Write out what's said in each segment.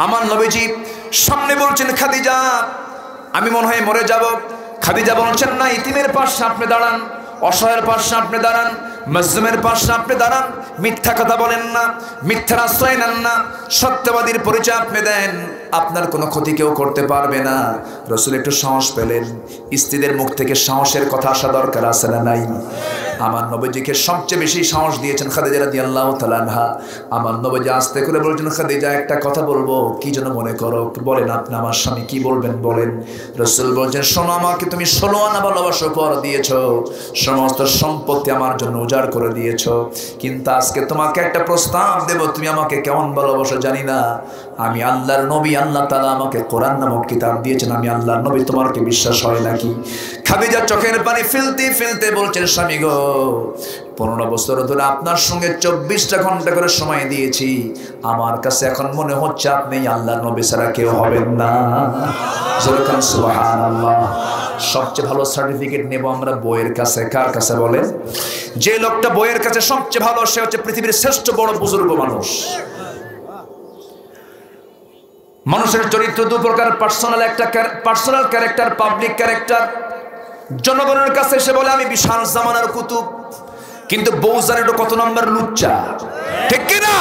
আমার নবীজি সামনে বলছেন খাদিজা আমি মনে হয় মরে যাব। খাদিজা বলছেন না, ইতিমের পাশে আপনি দাঁড়ান, অসহায়ের পাশে আপনি দাঁড়ান, মাজলুমের পাশে আপনি দাঁড়ান, মিথ্যা কথা বলেন না, মিথ্যার আশ্রয় নেন না, সত্যবাদীর পরিচয় আপনি দেন, আপনার কোনো ক্ষতি কেউ করতে পারবে না। রাসূল একটু সাহস পেলেন। স্ত্রীদের মুখ থেকে সাহসের কথা আসা দরকার আছে না নাই? আমার নবীজিকে সবচেয়ে বেশি সাহস দিয়েছেন খাদিজা রাদিয়াল্লাহু তাআলা আনহা। আমার নবীজি আস্তে করে বলছেন, খাদিজা একটা কথা বলবো, কি যেন মনে করো, বলেন আপনি আমার স্বামী কি বলবেন বলেন। রাসূল বলছেন, শোনো, আমাকে তুমি 16 আনা ভালোবাসা উপহার দিয়েছো, সমস্ত সম্পত্তি আমার জন্য উজাড় করে দিয়েছো, কিন্তু আজকে তোমাকে একটা প্রস্তাব দেব, তুমি আমাকে কেমন ভালোবাসো জানি না, আমি আল্লাহর নবী, আল্লাহ তাআলা আমাকে কোরআন নামক কিতাব দিয়েছেন, আমি আল্লাহর নবী, তোমার কি বিশ্বাস হয় নাকি? খাদিজা চোখের পানি ফেলতে ফেলতে বলছেন, স্বামী গো, 15 বছর ধরে আপনার সঙ্গে 24টা ঘন্টা করে সময় দিয়েছি, আমার কাছে এখন মনে হচ্ছে আপনি আল্লাহর নবী ছাড়া কেউ হবেন না। সুবহানাল্লাহ। সবচেয়ে ভালো সার্টিফিকেট নেব আমরা বইয়ের কাছে। কার কাছে বলেন? যে লোকটা বইয়ের কাছে সবচেয়ে ভালো, সে হচ্ছে পৃথিবীর শ্রেষ্ঠ বড় বুজুর্গ মানুষ। মানুষের চরিত্র দু প্রকার, পার্সোনাল ক্যারেক্টার, পাবলিক ক্যারেক্টার। জনগণের কাছে এসে বলে আমি বিশাল জামানার কুতুব, কিন্তু বউ জানে কত নম্বর লুচ্চা, ঠিক কিনা?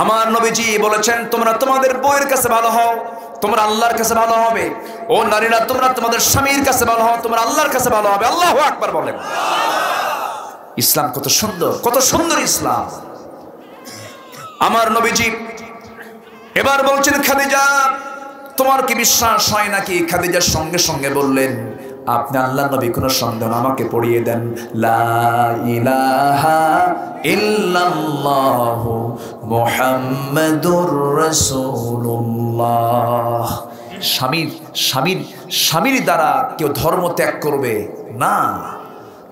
আমার নবীজি বলেছেন, তোমরা তোমাদের বউয়ের কাছে ভালো হও, তোমরা আল্লাহর কাছে ভালো হবে। ও নারীরা, তোমরা তোমাদের স্বামীর কাছে ভালো হও, তোমরা আল্লাহর কাছে ভালো হবে। আল্লাহু আকবার বলেন। ইসলাম কত সুন্দর, কত সুন্দর ইসলাম। আমার নবীজি এবার বলছেন, খাদিজা তোমার কি বিশ্বাস হয় নাকি? খাদিজার সঙ্গে সঙ্গে বললেন, আপনি আল্লাহর নবী, কোনো সন্দেহ না, আমাকে পড়িয়ে দেন, লা ইলাহা ইল্লাল্লাহু মুহাম্মাদুর রাসূলুল্লাহ। স্বামীর দ্বারা কেউ ধর্ম ত্যাগ করবে না।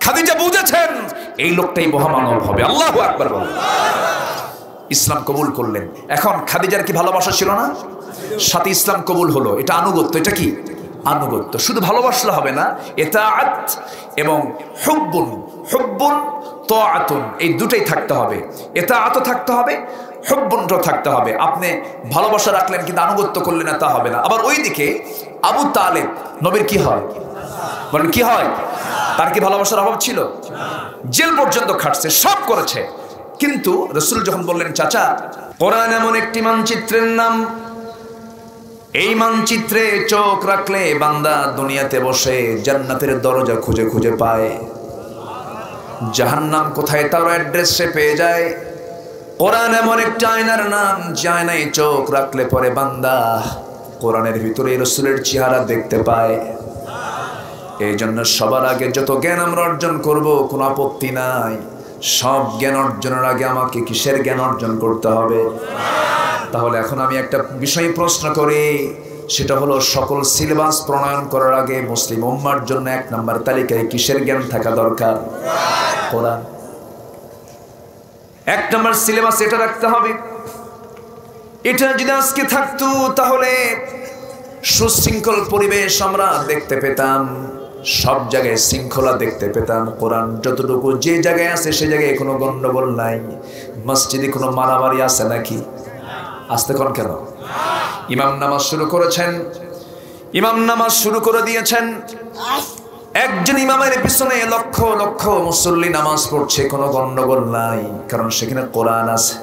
খাদিজা বুঝেছেন এই লোকটাই মহামানব হবে। আল্লাহু আকবার বলেন। ইসলাম কবুল করলেন। এখন খাদিজার কি ভালোবাসা ছিল না? সাথে ইসলাম কবুল হলো, এটা আনুগত্য। এটা কি আনুগত্য? শুধু ভালোবাসলে হবে না, ইতাআত এবং হুব্বুন তাআতুন, এই দুটোই থাকতে হবে। ইতাআতও থাকতে হবে, হুব্বুনও থাকতে হবে। আপনি ভালোবাসা রাখলেন কিন্তু আনুগত্য করলেন না, তা হবে না। আবার ওইদিকে আবু তালেব নবীর কি হয় বলেন, কি হয়? তার কি ভালোবাসার অভাব ছিল? জেল পর্যন্ত খাটছে, সব করেছে, কিন্তু রাসূল যখন বললেন, চাচা কোরআন এমন একটি মানচিত্রের নাম, এই মানচিত্রে চোখ রাখলে বান্দা দুনিয়াতে বসে জান্নাতের দরজা খুঁজে খুঁজে পায়, জাহান্নাম কোথায় তার অ্যাড্রেস সে পেয়ে যায়। কোরআন এমন একটা আয়নার নাম, যে আয়নায় চোখ রাখলে পরে বান্দা কোরআনের ভিতরে রাসূলের চেহারা দেখতে পায়। এই জন্য সবার আগে যত জ্ঞান আমরা অর্জন করব কোনো আপত্তি নাই, সব জ্ঞান অর্জনের আগে আমাকে কিসের জ্ঞান অর্জন করতে হবে? তাহলে এখন আমি একটা বিষয় প্রশ্ন করি, সেটা হলো সকল সিলেবাস প্রণয়ন করার আগে মুসলিম উম্মার জন্য 1 নম্বর তালিকায় কিসের জ্ঞান থাকা দরকার? কোরআন। 1 নম্বর সিলেবাস এটা রাখতে হবে। এটা যদি আজকে থাকতো তাহলে সুশৃঙ্খল পরিবেশ আমরা দেখতে পেতাম, সব জায়গায় শৃঙ্খলা দেখতে পেতাম। কোরআন যতটুকু যে জায়গায় আছে সে জায়গায় কোনো গন্ডগোল নাই। মসজিদে কোনো মারামারি আছে নাকি? আসতে কোন কেন? ইমাম নামাজ শুরু করেছেন, ইমাম নামাজ শুরু করে দিয়েছেন, একজন ইমামের পিছনে লক্ষ লক্ষ মুসল্লি নামাজ পড়ছে, কোনো গন্ডগোল নাই, কারণ সেখানে কোরআন আছে।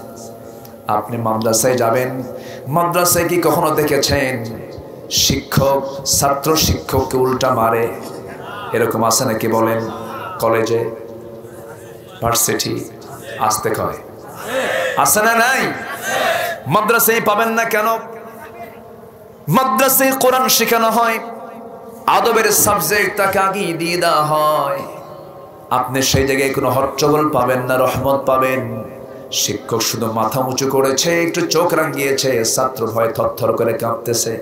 আপনি মাদ্রাসায় যাবেন, মাদ্রাসায় কি কখনো দেখেছেন শিক্ষক ছাত্র শিক্ষককে উল্টা মারে? এরকম আছে নাকি বলেন? কলেজে, ভার্সিটি আসতে কয়, আছে না নাই? মাদ্রাসায় পাবেন না কেন? মাদ্রাসায় কোরআন শেখানো হয়, আদবের সাবজেক্ট তাকে আগে দিয়ে দেওয়া হয়। আপনি সেই জায়গায় কোনো হট্টগোল পাবেন না, রহমত পাবেন। শিক্ষক শুধু মাথা উঁচু করেছে, একটু চোখ রাঙিয়েছে, ছাত্র ভয় থরথর করে কাঁপতেছে।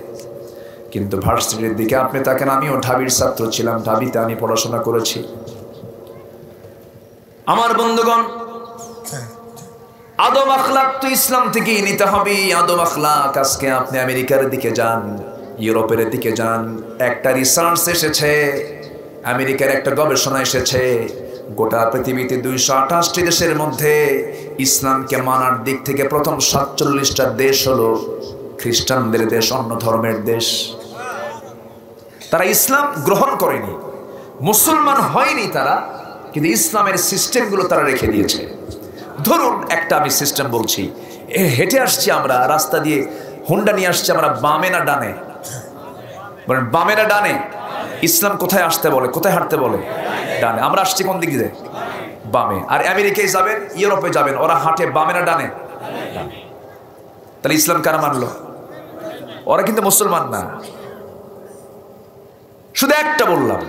কিন্তু ভার্সিটির দিকে আপনি তাকেন, আমিও ঢাবির ছাত্র ছিলাম, ঢাবিতে আমি পড়াশোনা করেছি। আমার বন্ধুগণ, আদব আখলাক তো ইসলাম থেকেই নিতে হবে। আদব আখলাক আজকে আপনি আমেরিকার দিকে যান, ইউরোপের দিকে যান, একটা রিসার্চ এসেছে, আমেরিকার একটা গবেষণা এসেছে, গোটা পৃথিবীতে 228টি দেশের মধ্যে ইসলামকে মানার দিক থেকে প্রথম 47টা দেশ হলো খ্রিস্টানদের দেশ, অন্য ধর্মের দেশ। তারা ইসলাম গ্রহণ করেনি, মুসলমান হয়নি তারা, কিন্তু ইসলামের সিস্টেমগুলো তারা রেখে দিয়েছে। ধরুন একটা আমি সিস্টেম বলছি, হেঁটে আসছি আমরা রাস্তা দিয়ে, হুন্ডা নিয়ে আসছি আমরা, বামে না ডানে? বলেন বামে না ডানে? ইসলাম কোথায় আসতে বলে, কোথায় হাঁটতে বলে? ডানে। আমরা আসছি কোন দিক দিয়ে? বামে। আর আমেরিকায় যাবেন, ইউরোপে যাবেন, ওরা হাঁটে বামে না ডানে? তাহলে ইসলাম কারা মানলো? ওরা কিন্তু মুসলমান না। শুধু একটা বললাম,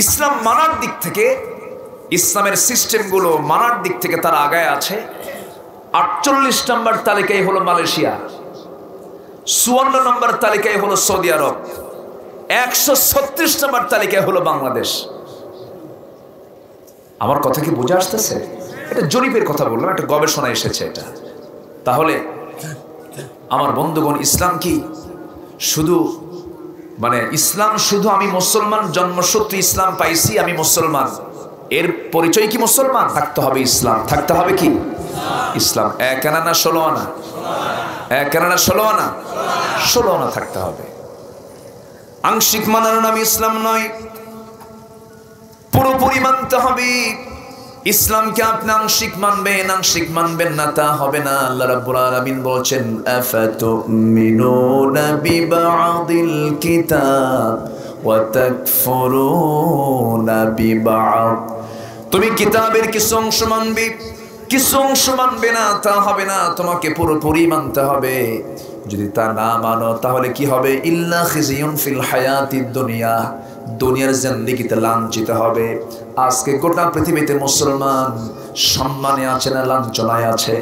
ইসলাম মানার দিক থেকে, ইসলামের সিস্টেমগুলো মানার দিক থেকে তারা আগায় আছে। 48 নম্বর তালিকায় হলো মালয়েশিয়া, 54 নম্বর তালিকায় হলো সৌদি আরব, 136 নম্বর তালিকায় হলো বাংলাদেশ। আমার কথা কি বোঝা আসতেছে? এটা জরিপের কথা বললাম, একটা গবেষণা এসেছে এটা। তাহলে আমার বন্ধুগণ, ইসলাম কি শুধু ইসলাম শুধু আমি মুসলমান, জন্মসূত্রে ইসলাম পাইছি, আমি মুসলমান, এর পরিচয় কি মুসলমান? থাকতে হবে ইসলাম, থাকতে হবে কি ইসলাম। 1 আনা না 16 আনা? 1 আনা না 16 আনা? 16 আনা থাকতে হবে। আংশিক মানার নাম ইসলাম নয়, পুরোপুরি মানতে হবে। ইসলামকে আপনি আংশিক মানবেন, আংশিক মানবেন না, তা হবে না। আল্লাহ রাব্বুল আলামিন বলছেন, আফাতুমিনুনা বিবা'দিল কিতাব ওয়া তাকফুরুনা বিবা'দ। তুমি কিতাবের কিছু অংশ মানবে, কিছু অংশ মানবে না, তা হবে না, তোমাকে পুরোপুরি মানতে হবে। যদি তা না মানো তাহলে কি হবে? ইল্লা খিজিয়ুন ফিল হায়াতিদ দুনিয়া, দুনিয়ার জিন্দেগিতে লাঞ্ছিত হবে। আজকে গোটা পৃথিবীতে মুসলমান সম্মানে আছে না লাঞ্ছনায় আছে?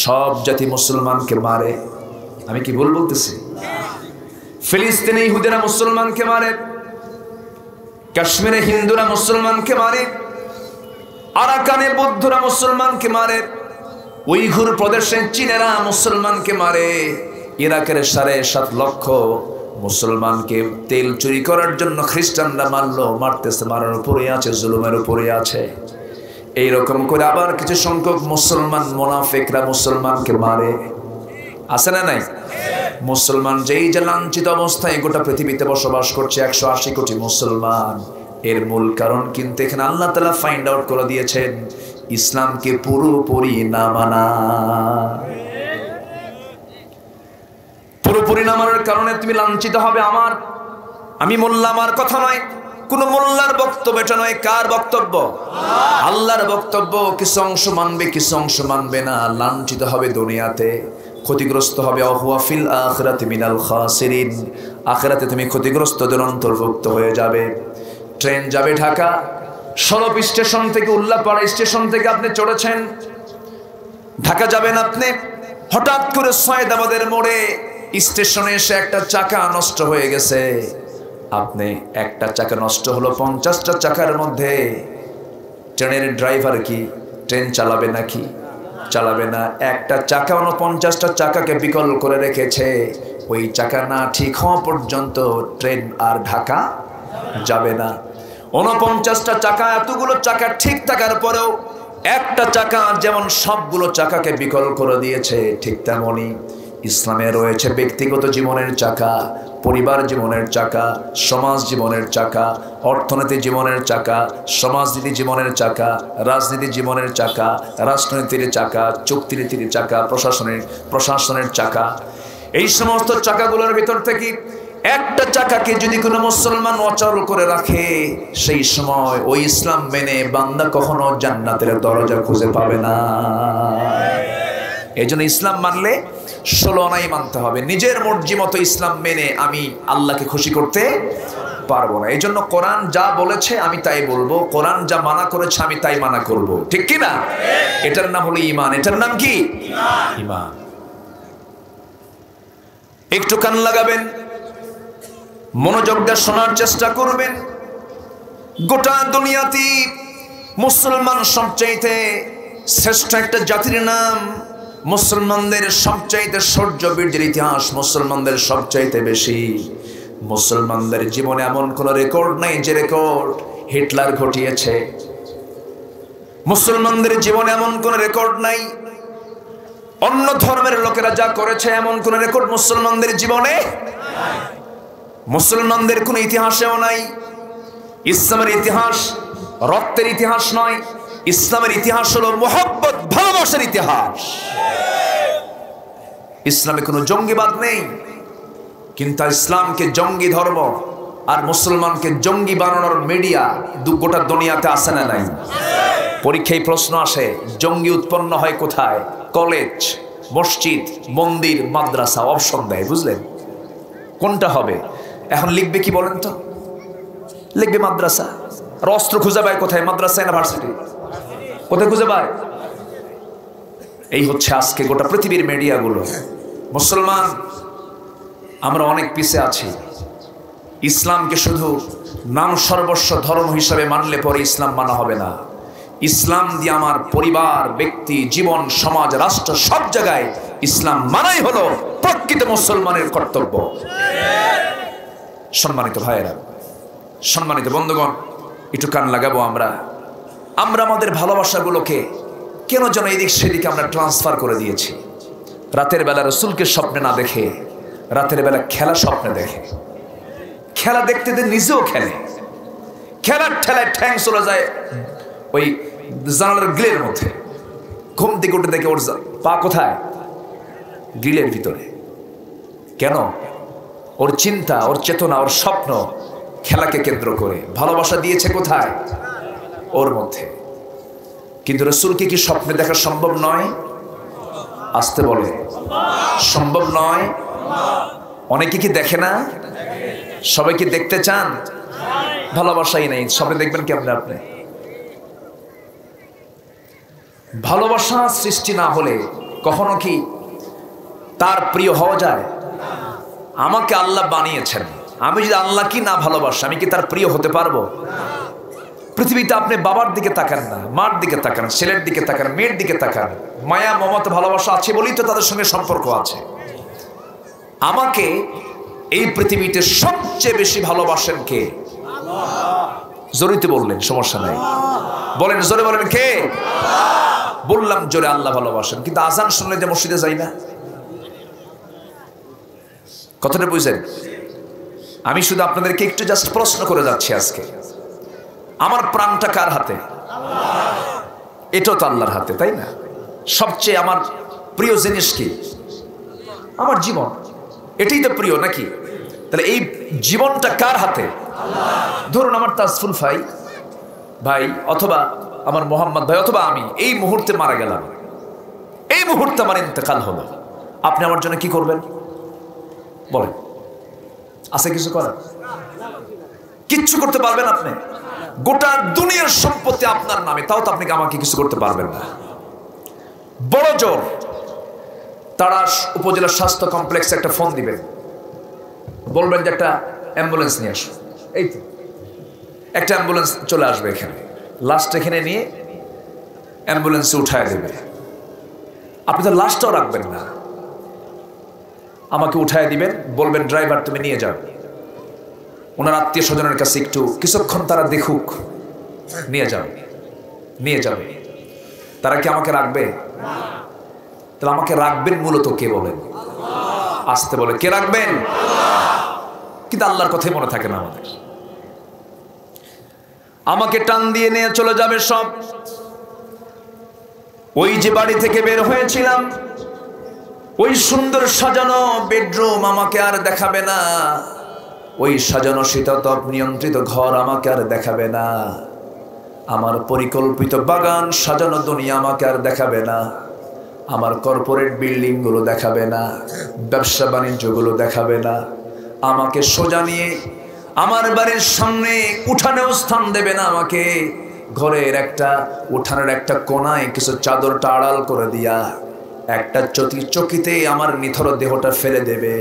সব জাতি মুসলমানকে মারে। আমি কি ভুল বলতেছি? ফিলিস্তিনে ইহুদিরা মুসলমানকে মারে, কাশ্মীরে হিন্দুরা মুসলমানকে মারে, আরাকানে বৌদ্ধরা মুসলমানকে মারে, উইঘুর প্রদেশে চীনেরা মুসলমানকে মারে, ইরাকের 7.5 লক্ষ মুসলমানকে তেল চুরি করার জন্য খ্রিস্টানরা মারলো, মারতেছে, মারার উপরে আছে, জুলুমের উপরে আছে। এইরকম করে আবার কিছু সংখ্যক মুসলমান মুনাফিকরা মুসলমানকে মারে, আছে না নাই? মুসলমান যেই যে লাঞ্ছিত অবস্থায় গোটা পৃথিবীতে বসবাস করছে, 180 কোটি মুসলমান, এর মূল কারণ কিন্তু এখানে আল্লাহ তাআলা ফাইন্ড আউট করে দিয়েছেন, ইসলামকে পুরোপুরি না মানা। পুরোপুরি না মানার কারণে তুমি লাঞ্ছিত হবে। আমি মোল্লা, আমার কথা নয়, কোন মোল্লার বক্তব্য এটা নয়। কার বক্তব্য? আল্লাহর বক্তব্য। কিছু অংশ মানবে, কিছু অংশ মানবে না, লাঞ্ছিত হবে দুনিয়াতে, ক্ষতিগ্রস্ত হবে। ওয়া ফিল আখিরাতি মিনাল খাসিরিন, আখিরাতে তুমি ক্ষতিগ্রস্তদের অন্তর্ভুক্ত হয়ে যাবে। ট্রেন যাবে ঢাকা, সরব স্টেশন থেকে, উল্লাপাড়া স্টেশন থেকে আপনি চড়েছেন, ঢাকা যাবেন আপনি, হঠাৎ করে সয়দাবাদের মোড়ে স্টেশনে এসে একটা চাকা নষ্ট হয়ে গেছে। আপনি একটা চাকা নষ্ট হলো, 50টা চাকার মধ্যে ট্রেনের ড্রাইভার কি ট্রেন চালাবে নাকি? চালাবে না। একটা চাকা 49টা চাকাকে বিকল করে রেখেছে। ওই চাকা না ঠিক হওয়া পর্যন্ত ট্রেন আর ঢাকা যাবে না। 49টা চাকা, এতগুলো চাকা ঠিক থাকার পরেও একটা চাকা যেমন সবগুলো চাকাকে বিকল করে দিয়েছে, ঠিক তেমনি ইসলামে রয়েছে ব্যক্তিগত জীবনের চাকা, পরিবার জীবনের চাকা, সমাজ জীবনের চাকা, অর্থনীতি জীবনের চাকা, সমাজনীতি জীবনের চাকা, রাজনীতি জীবনের চাকা, রাষ্ট্রনীতির চাকা, চুক্তিনীতির চাকা, প্রশাসনের চাকা। এই সমস্ত চাকাগুলোর ভিতর থেকে একটা চাকাকে যদি কোনো মুসলমান অচল করে রাখে, সেই সময় ওই ইসলাম মেনে বান্দা কখনো জান্নাতের দরজা খুঁজে পাবে না। এই জন্য ইসলাম মানলে 16 আনাই মানতে হবে। নিজের মর্জি মতো ইসলাম মেনে আমি আল্লাহকে খুশি করতে পারবো না। এই জন্য কোরআন যা বলেছে আমি তাই বলবো, কোরআন যা মানা করেছে আমি তাই মানা করব, ঠিক কি না? এটার নাম হলো ঈমান। এটার নাম কি? ঈমান। একটু কান লাগাবেন, মনোযোগ দিয়ে শোনার চেষ্টা করবেন। গোটা দুনিয়াতে মুসলমান সবচাইতে শ্রেষ্ঠ একটা জাতির নাম। মুসলমানদের সবচাইতে শৌর্য বীর্যের ইতিহাস মুসলমানদের সবচাইতে বেশি। মুসলমানদের জীবনে এমন কোন রেকর্ড নাই যে রেকর্ড হিটলার ঘটিয়েছে। মুসলমানদের জীবনে এমন কোন রেকর্ড নাই অন্য ধর্মের লোকেরা যা করেছে এমন কোন রেকর্ড মুসলমানদের জীবনে, মুসলমানদের কোন ইতিহাসেও নাই। ইসলামের ইতিহাস রক্তের ইতিহাস নয়, ইসলামের ইতিহাস হলো মোহাব্বত, ভালোবাসার ইতিহাস। ইসলামে কোনো জঙ্গিবাদ নেই, কিন্তু ইসলামকে জঙ্গি ধর্ম আর মুসলমানকে জঙ্গি বানানোর মিডিয়া গোটা দুনিয়াতে আসে না নাই? পরীক্ষায় প্রশ্ন আসে, জঙ্গি উৎপন্ন হয় কোথায়? কলেজ, মসজিদ, মন্দির, মাদ্রাসা। অপশন দেয়, বুঝলেন? কোনটা হবে? এখন লিখবে কি বলেন তো? লিখবে মাদ্রাসা। আর অস্ত্র খুঁজে পায় কোথায়? মাদ্রাসা, ইউনিভার্সিটি। কোথায় খুঁজে পায়? এই হচ্ছে আজকে গোটা পৃথিবীর মিডিয়াগুলো। মুসলমান আমরা অনেক পিছে আছি। ইসলামকে শুধু নাম সর্বস্ব ধর্ম হিসাবে মানলে পরে ইসলাম মানা হবে না। ইসলাম দিয়ে আমার পরিবার, ব্যক্তি, জীবন, সমাজ, রাষ্ট্র, সব জায়গায় ইসলাম মানাই হলো প্রকৃত মুসলমানের কর্তব্য। সম্মানিত ভাইয়েরা, সম্মানিত বন্ধুগণ, একটু কান লাগাবো। আমরা আমাদের ভালোবাসাগুলোকে কেন যেন এদিক সেদিকে আমরা ট্রান্সফার করে দিয়েছি। রাতের বেলা রসুলকে স্বপ্নে না দেখে রাতের বেলা খেলা স্বপ্নে দেখে। খেলা দেখতে নিজেও খেলে, খেলার ঠেলায় ঠ্যাং চলে যায় ওই জানালার গ্রিলের মধ্যে। ঘুম থেকে উঠে দেখে ওর পা কোথায়? গ্রিলের ভিতরে। কেন? ওর চিন্তা, ওর চেতনা, ওর স্বপ্ন খেলাকে কেন্দ্র করে। ভালোবাসা দিয়েছে কোথায়? ওর মধ্যে। কিন্তু রাসূলকে কি স্বপ্নে দেখা সম্ভব নয়? আসতে বলে সম্ভব নয়। অনেকে কি দেখে না? সবাই কি দেখতে চান? ভালোবাসাই নেই, স্বপ্নে দেখবেন কেমনে আপনি? ভালোবাসা সৃষ্টি না হলে কখনো কি তার প্রিয় হওয়া যায়? আমাকে আল্লাহ বানিয়েছেন, আমি যদি আল্লাহ কি না ভালোবাসি, আমি কি তার প্রিয় হতে পারবো? পৃথিবীতে আপনি বাবার দিকে তাকান না, মার দিকে তাকান, ছেলের দিকে তাকান, মেয়ের দিকে তাকান। মায়া, মমতা, ভালোবাসা আছে বলেই তো তাদের সঙ্গে সম্পর্ক আছে। আমাকে এই পৃথিবীতে সবচেয়ে বেশি ভালোবাসেন কে? জোরেতে বললেন, সমস্যা নাই, বলেন, জোরে বলেন, কে? বললাম জোরে, আল্লাহ ভালোবাসেন। কিন্তু আজান শুনলে যে মসজিদে যাই না, কথাটা বুঝলেন? আমি শুধু আপনাদেরকে একটু জাস্ট প্রশ্ন করে যাচ্ছি আজকে, আমার প্রাণটা কার হাতে? এটাও তো আল্লাহর হাতে, তাই না? সবচেয়ে আমার প্রিয় জিনিস কি? আমার জীবন। এটাই তো প্রিয় নাকি? তাহলে এই জীবনটা কার হাতে? ধরুন আমার তাজফুল ভাই অথবা আমার মোহাম্মদ ভাই অথবা আমি এই মুহূর্তে মারা গেলাম, এই মুহূর্তে আমার ইন্তেকাল হলো, আপনি আমার জন্য কি করবেন বলেন? আছে কিছু করার? কিচ্ছু করতে পারবেন আপনি? গোটা দুনিয়ার সম্পত্তি আপনার নামে, তাও তো আপনি আমাকে কিছু করতে পারবেন না। বড় জোর তারা উপজেলা স্বাস্থ্য কমপ্লেক্সে একটা ফোন দিবেন, বলবেন যে একটা অ্যাম্বুলেন্স নিয়ে আসো। এই তো একটা অ্যাম্বুলেন্স চলে আসবে এখানে, লাস্ট এখানে নিয়ে অ্যাম্বুলেন্সে উঠায় দেবে। আপনি তো লাশটাও রাখবেন না, আমাকে উঠায় দিবেন, বলবেন ড্রাইভার তুমি নিয়ে যাও, ওনার আত্মীয় স্বজনের কাছে একটু কিছুক্ষণ তারা দেখুক, নিয়ে যাবে। তারা কি আমাকে রাখবে? তাহলে আমাকে রাখবেন মূলত কে বলেন? আসতে বলে, কে রাখবেন? কিন্তু আল্লাহর কথাই মনে থাকে না আমাদের। আমাকে টান দিয়ে নিয়ে চলে যাবে সব। ওই যে বাড়ি থেকে বের হয়েছিলাম, ওই সুন্দর সাজানো বেডরুম আমাকে আর দেখাবে না, ওই সাজানো শীতাতপ নিয়ন্ত্রিত ঘর আমাকে আর দেখাবে না, আমার পরিকল্পিত বাগান সাজানো দুনিয়া আমাকে আর দেখাবে না, আমার কর্পোরেট বিল্ডিং গুলো দেখাবে না, ব্যবসা বাণিজ্য গুলো দেখাবে না। আমাকে সোজা নিয়ে আমার বাড়ির সামনে উঠানেও স্থান দেবে না, আমাকে ঘরের একটা উঠানের একটা কোনায় কিছু চাদরটা আড়াল করে দিয়া একটা চকিতে আমার নিথর দেহটা ফেলে দেবে।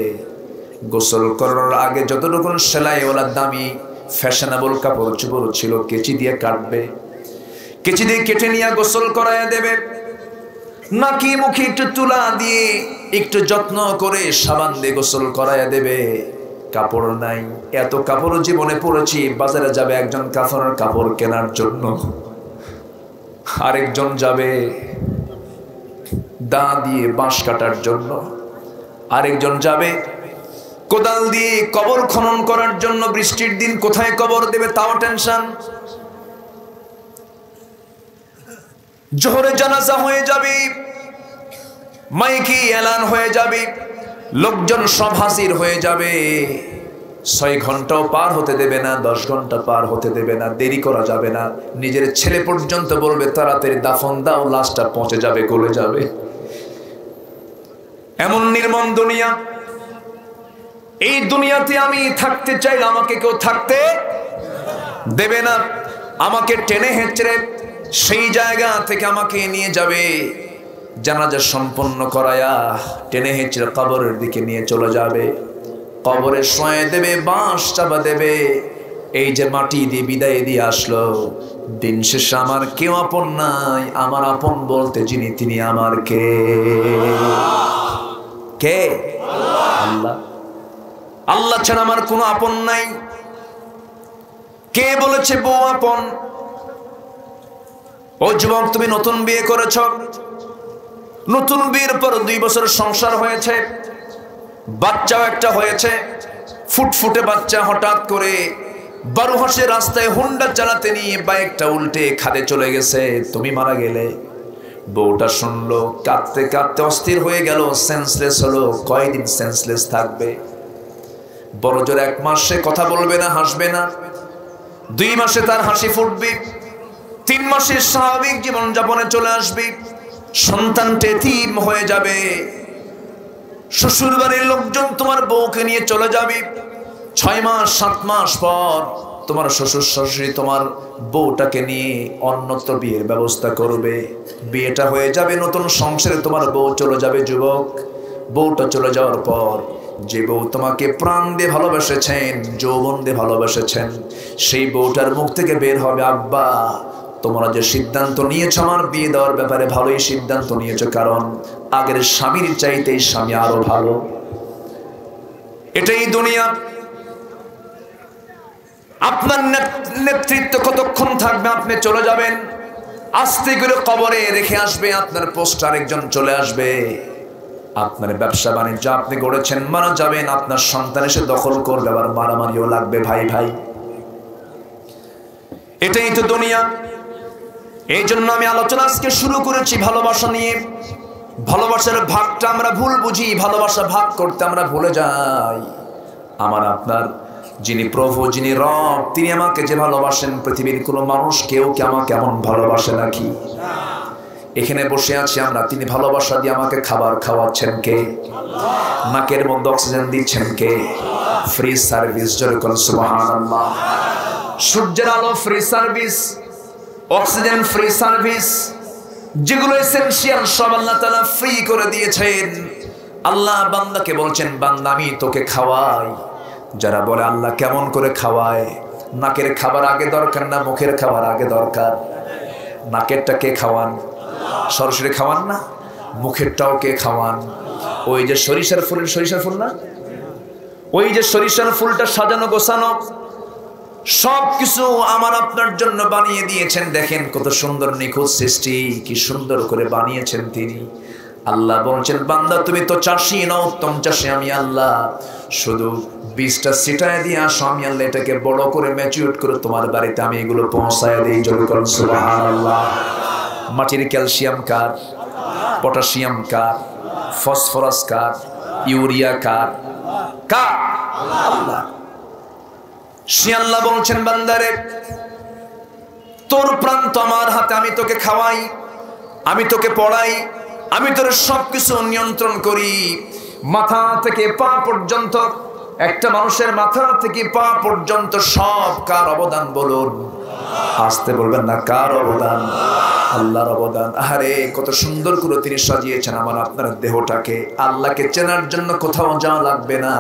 গোসল করার আগে যতটুকু সেলাইওয়ালা দামি ফ্যাশনেবল কাপড় চোপড় ছিল কেচি দিয়ে কাটবে, কেচি দিয়ে কেটে নিয়ে গোসল করায় দেবে। নাকি মুখে একটু তুলা দিয়ে একটু যত্ন করে সাবান দিয়ে গোসল করায় দেবে। কাপড় নাই, এত কাপড় জীবনে পরেছি, বাজারে যাবে একজন কাফনের কাপড় কেনার জন্য, আরেকজন যাবে দা দিয়ে বাঁশ কাটার জন্য, আরেকজন যাবে কোদাল দিয়ে কবর খনন করার জন্য। বৃষ্টির দিন কোথায় কবর দেবে তাও টেনশন। জোহরে জানাজা হয়ে যাবে, মাইকি এলান হয়ে যাবে, লোকজন সব হাজির হয়ে যাবে। 6 ঘন্টাও পার হতে দেবে না, 10 ঘন্টা পার হতে দেবে না, দেরি করা যাবে না। নিজের ছেলে পর্যন্ত বলবে তাড়াতাড়ি দাফন দাও, লাশটা পৌঁছে যাবে, গলে যাবে। এমন নির্মম দুনিয়া। এই দুনিয়াতে আমি থাকতে চাইলে আমাকে কেউ থাকতে দেবে না। আমাকে টেনে হেঁচড়ে সেই জায়গা থেকে আমাকে নিয়ে যাবে, জানাজা সম্পন্ন করায়া টেনে হেঁচড়ে কবরের দিকে নিয়ে চলে যাবে। কবরে শোয়ে দেবে, বাঁশ চাপা দেবে। এই যে মাটি দিয়ে বিদায় দিয়ে আসলো, দিন শেষে আমার কেউ আপন নাই। আমার আপন বলতে যিনি, তিনি আমার কে? কে? আল্লাহ। আল্লাহ ছাড়া আমার কোনো আপন নাই। কে বলেছে বউ আপন? ও যুবক, তুমি নতুন বিয়ে করেছ, নতুন বিয়ের পর 2 বছর সংসার হয়েছে, বাচ্চাও একটা হয়েছে, ফুটফুটে বাচ্চা। হঠাৎ করে 12 হাসে রাস্তায় হুন্ডা চালাতে নিয়ে বাইকটা উল্টে খাদে চলে গেছে, তুমি মারা গেলে। বউটা শুনলো, কাঁদতে কাঁদতে অস্থির হয়ে গেল, সেন্সলেস হলো। কয়দিন সেন্সলেস থাকবে? বড় জোর 1 মাস সে কথা বলবে না, হাসবে না। 2 মাসে তার হাসি ফুটবে। 3 মাসে স্বাভাবিক জীবন যাপনে চলে আসবে। সন্তানটা এতিম হয়ে যাবে। শ্বশুর বাড়ির লোকজন তোমার বউকে নিয়ে চলে যাবে। 6 মাস 7 মাস পর তোমার শ্বশুর শাশুড়ি তোমার বউটাকে নিয়ে অন্যত্র বিয়ের ব্যবস্থা করবে। বিয়েটা হয়ে যাবে, নতুন সংসারে তোমার বউ চলে যাবে। যুবক, বউটা চলে যাওয়ার পর যে বউ তোমাকে প্রাণ দিয়ে ভালোবেসেছেন, যৌবন দিয়ে ভালোবেসেছেন, সেই বউটার মুখ থেকে বের হবে, আব্বা তোমরা যে সিদ্ধান্ত নিয়েছো আমার বিয়ে দেওয়ার ব্যাপারে, ভালোই সিদ্ধান্ত নিয়েছো, কারণ আগের স্বামীর চাইতে এই স্বামী আরো ভালো। এটাই দুনিয়া। আপনার নেতৃত্ব কতক্ষণ থাকবে? আপনি চলে যাবেন, আস্তে করে কবরে রেখে আসবে আপনার পোস্টার, একজন চলে আসবে। আপনার ব্যবসা বাণিজ্য আপনি গড়েছেন, মারা যাবেন, আপনার সন্তান এসে দখল করবে, আবার মারামারিও লাগবে, ভাই ভাই। এটাই তো দুনিয়া। এই জন্য আমি আলোচনা আজকে শুরু করেছি ভালোবাসা নিয়ে। ভালোবাসার ভাগটা আমরা ভুল বুঝি, ভালোবাসা ভাগ করতে আমরা ভুলে যাই। আমার আপনার যিনি প্রভু, যিনি রব, তিনি আমাকে যে ভালোবাসেন, পৃথিবীর কোনো মানুষ কেউ কি আমাকে এমন ভালোবাসে নাকি? এখানে বসে আছি আমরা, তিনি ভালোবাসা দিয়ে আমাকে খাবার খাওয়াচ্ছেন কে? নাকের মধ্যে অক্সিজেন দিচ্ছেন কে? ফ্রি সার্ভিস, জোরে বলুন সুবহানাল্লাহ। সূর্যের আলো free service, oxygen free service, যেগুলো এসেনশিয়াল সব আল্লাহ তাআলা ফ্রি করে দিয়েছেন। আল্লাহ বান্দাকে বলছেন, বান্দা আমি তোকে খাওয়াই। যারা বলে আল্লাহ কেমন করে খাওয়ায়, নাকের খাবার আগে দরকার না মুখের খাবার আগে দরকার? নাকেরটা কে খাওয়ান? সরাসরি খাওয়ান না, মুখেরটাও কে খাওয়ান? ওই যে সরিষার ফুলের, সরিষার ফুল না, ওই যে সরিষার ফুলটা সাজানো গোছানো, সব কিছু আমার আপনার জন্য বানিয়ে দিয়েছেন। দেখেন কত সুন্দর নিখুঁত সৃষ্টি, কি সুন্দর করে বানিয়েছেন তিনি। আল্লাহ বলছেন, বান্দা তুমি তো চাষি না, উত্তম চাষি আমি আল্লাহ, শুধু বীজটা ছিটায় দিয়ে আসো, আমি আল্লাহ এটাকে বড় করে ম্যাচিউর করে তোমার বাড়িতে আমি এগুলো পৌঁছায় দিই। জোরে বলুন সুবহানাল্লাহ। মাটির ক্যালসিয়াম কার? পটাশিয়াম কার? ফসফরাস কার? ইউরিয়া কার? কার? আল্লাহ। সে আল্লাহ বলছেন, বান্দারে তোর প্রাণ তো আমার হাতে, আমি তোকে খাওয়াই, আমি তোকে পড়াই, আমি তোর সবকিছু নিয়ন্ত্রণ করি। মাথা থেকে পা পর্যন্ত, একটা মানুষের মাথা থেকে পা পর্যন্ত সব কার অবদান বলুন? আসতে বলবেন না, কার অবদান? আল্লাহর অবদান। আরে কত সুন্দর করে তিনি সাজিয়েছেন আমার আপনার দেহটাকে। আল্লাহকে চেনার জন্য কোথাও যাওয়া লাগবে না।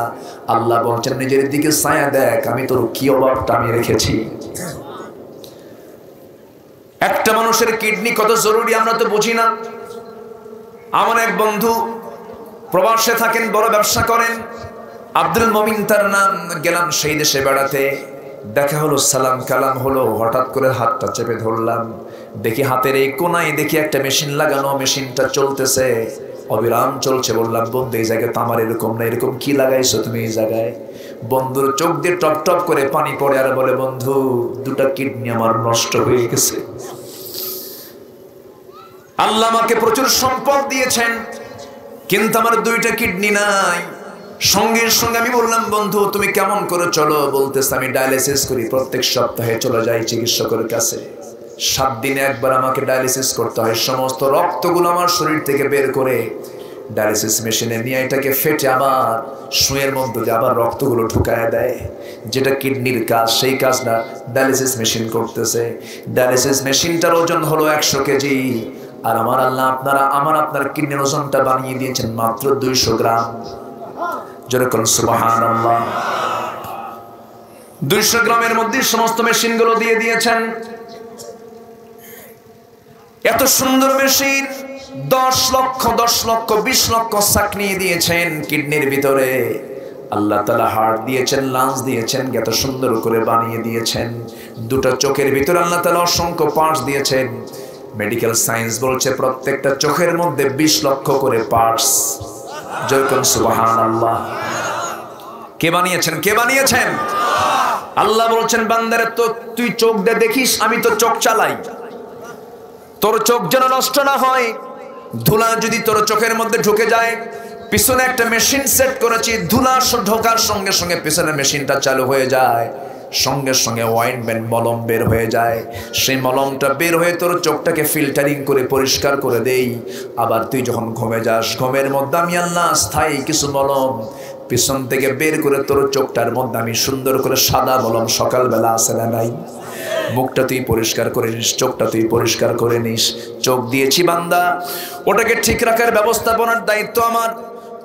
আল্লাহ বলছেন, নিজের দিকে ছায়া দেখ, আমি তোর কি অভাবটা আমি রেখেছি। একটা মানুষের কিডনি কত জরুরি আমরা তো বুঝি না। আমার এক বন্ধু প্রবাসে থাকেন, বড় ব্যবসা করেন, আব্দুল মমিন তার নাম। গেলাম সেই দেশে বেড়াতে, দেখা হলো, সালাম কালাম হলো, হঠাৎ করে হাতটা চেপে ধরলাম, দেখি হাতের এই কোনায় দেখি একটা মেশিন লাগানো, মেশিনটা চলতেছে। অবিরাম চলছে। বললাম বন্ধু এই জায়গায় তো আমার এরকম না, এরকম কি লাগাইছো তুমি এই জায়গায়? বন্ধুর চোখ দিয়ে টপ টপ করে পানি পড়ে আর বলে, বন্ধু দুটা কিডনি আমার নষ্ট হয়ে গেছে। আল্লাহ আমাকে প্রচুর সম্পদ দিয়েছেন, কিন্তু আমার দুইটা কিডনি নাই। সঙ্গে সঙ্গে আমি বললাম, বন্ধু তুমি কেমন করে চলো? বলতেছে আমি ডায়ালিসিস করি, প্রত্যেক সপ্তাহে চলে যাই চিকিৎসকের কাছে। 7 দিনে একবার আমাকে ডায়ালিসিস করতে হয়। সমস্ত রক্তগুলো আমার শরীর থেকে বের করে ডায়ালিসিস মেশিনে নিয়ে এটাকে ফেটে আবার সুঁয়ের মধ্যে দিয়ে আবার রক্তগুলো ঢুকায় দেয়। যেটা কিডনির কাজ, সেই কাজটা ডায়ালিসিস মেশিন করতেছে। ডায়ালিসিস মেশিনটার ওজন হলো 100 কেজি। আর আমার আল্লাহ আপনার কিডনির ওজনটা বানিয়ে দিয়েছেন মাত্র 200 গ্রাম। যেরকম সুবহানাল্লাহ, 200 গ্রামের মধ্যে সমস্ত মেশিনগুলো দিয়ে দিয়েছেন। এত সুন্দর মেশিন, 10 লক্ষ 20 লক্ষ সাক নিয়ে দিয়েছেন কিডনির ভিতরে। আল্লাহ তাআলা হার্ট দিয়েছেন, লাংস দিয়েছেন, এত সুন্দর করে বানিয়ে দিয়েছেন। দুটো চোখের ভিতরে আল্লাহ তাআলা অসংখ্য পার্টস দিয়েছেন। মেডিকেল সায়েন্স বলছে প্রত্যেকটা চোখের মধ্যে 20 লক্ষ করে পার্টস। যেরকম সুবহানাল্লাহ। কে বানিয়েছেন? কে বানিয়েছেন? আল্লাহ বলছেন বান্দারে তো তুই চোখ দিয়ে দেখিস, আমি তো চোখ চালাই। তোর চোখ যেন নষ্ট না হয়। ধুলা যদি তোর চোখের মধ্যে ঢুকে যায়, পিছনে একটা মেশিন সেট করেছি, ধুলা ঢোকার সঙ্গে সঙ্গে পিছনে মেশিনটা চালু হয়ে যায়। সঙ্গে সঙ্গে অয়েন্টমেন্ট মলম বের হয়ে যায়। সেই মলমটা বের হয়ে তোর চোখটাকে ফিল্টারিং করে পরিষ্কার করে দেই। আবার তুই যখন ঘুমে যাস, ঘুমের মধ্যে আমি আল্লাহ স্থায়ী কিছু মলম পিছন থেকে বের করে তোর চোখটার মধ্যে আমি সুন্দর করে সাদা মলম সকালবেলা আসে না নাই, মুখটা তুই পরিষ্কার করে নিস, চোখটা তুই পরিষ্কার করে নিস। চোখ দিয়েছি বান্দা, ওটাকে ঠিক রাখার ব্যবস্থাপনার দায়িত্ব আমার।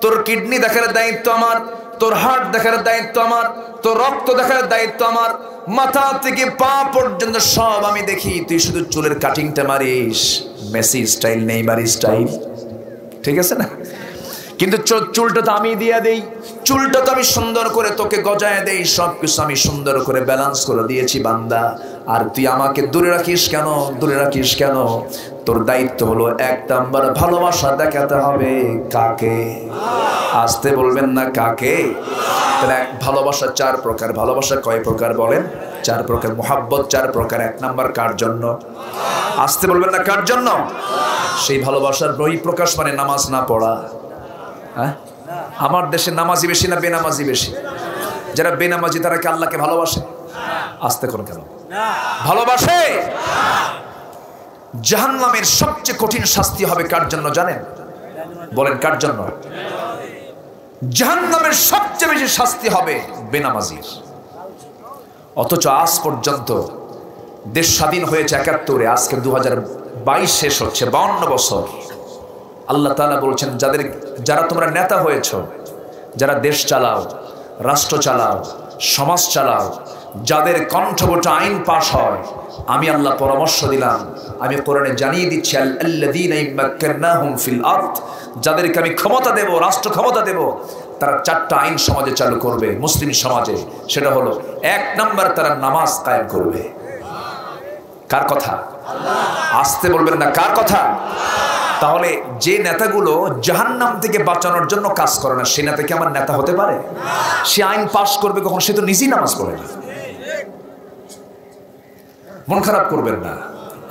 তোর কিডনি দেখার দায়িত্ব আমার, তোর হার্ট দেখার দায়িত্ব আমার, তোর রক্ত দেখার দায়িত্ব আমার। মাথা থেকে পা পর্যন্ত সব আমি দেখি। তুই শুধু চুলের কাটিংটা মারিস, মেসি স্টাইল, নেইমার স্টাইল, ঠিক আছে না? কিন্তু চুলটা তো আমি দিয়ে দেই, চুলটা তো আমি সুন্দর করে তোকে গজায় দেই, সব কিছু আমি সুন্দর করে ব্যালেন্স করে দিয়েছি বান্দা। আর তুই আমাকে দূরে রাখিস কেন? দূরে রাখিস কেন? তোর দায়িত্ব হলো 1 নাম্বার ভালোবাসা দেখাতে হবে। কাকে? আসতে বলবেন না কাকে? তাহলে ভালোবাসা 4 প্রকার। ভালোবাসা কয় প্রকার বলেন? 4 প্রকার। মুহাব্বত 4 প্রকার। 1 নাম্বার কার জন্য? আসতে বলবেন না কার জন্য? সেই ভালোবাসার বহিঃপ্রকাশ মানে নামাজ না পড়া। হ্যাঁ, আমার দেশে নামাজি বেশি না বেনামাজি বেশি? যারা বেনামাজি তারা কি আল্লাহকে ভালোবাসে? আসতে কোন কেন? ভালোবাসে। জাহান্নামের সবচেয়ে কঠিন শাস্তি হবে কার জন্য জানেন? বলেন কার জন্য? জাহান্নামের সবচেয়ে বেশি শাস্তি হবে বেনামাজির। অথচ আজ পর্যন্ত দেশ স্বাধীন হয়েছে 71-এ, আজকে 2022 শেষ হচ্ছে, 52 বছর। আল্লাহ তাআলা বলছেন যারা তোমরা নেতা হয়েছ, যারা দেশ চালাও, রাষ্ট্র চালাও, সমাজ চালাও, যাদের কণ্ঠবটা আইন পাশ হয়, আমি আল্লাহ পরামর্শ দিলাম, আমি কোরআনে জানিয়ে দিচ্ছি, আল্লাযীনা ইম্মাক্কানাহুম ফিল আরদ, যাদেরকে আমি ক্ষমতা দেব, রাষ্ট্র ক্ষমতা দেব, তারা 4টা আইন সমাজে চালু করবে, মুসলিম সমাজে। সেটা হলো 1 নাম্বার, তারা নামাজ কায়েম করবে। কার কথা? আসতে বলবেন না কার কথা? তাহলে যে নেতাগুলো জাহান্নাম থেকে বাঁচানোর জন্য কাজ করে না, সে নেতা কি আমার নেতা হতে পারে? সে আইন পাশ করবে কখন? সে তো নিজেই নামাজ পড়ে না। মন খারাপ করবেন না,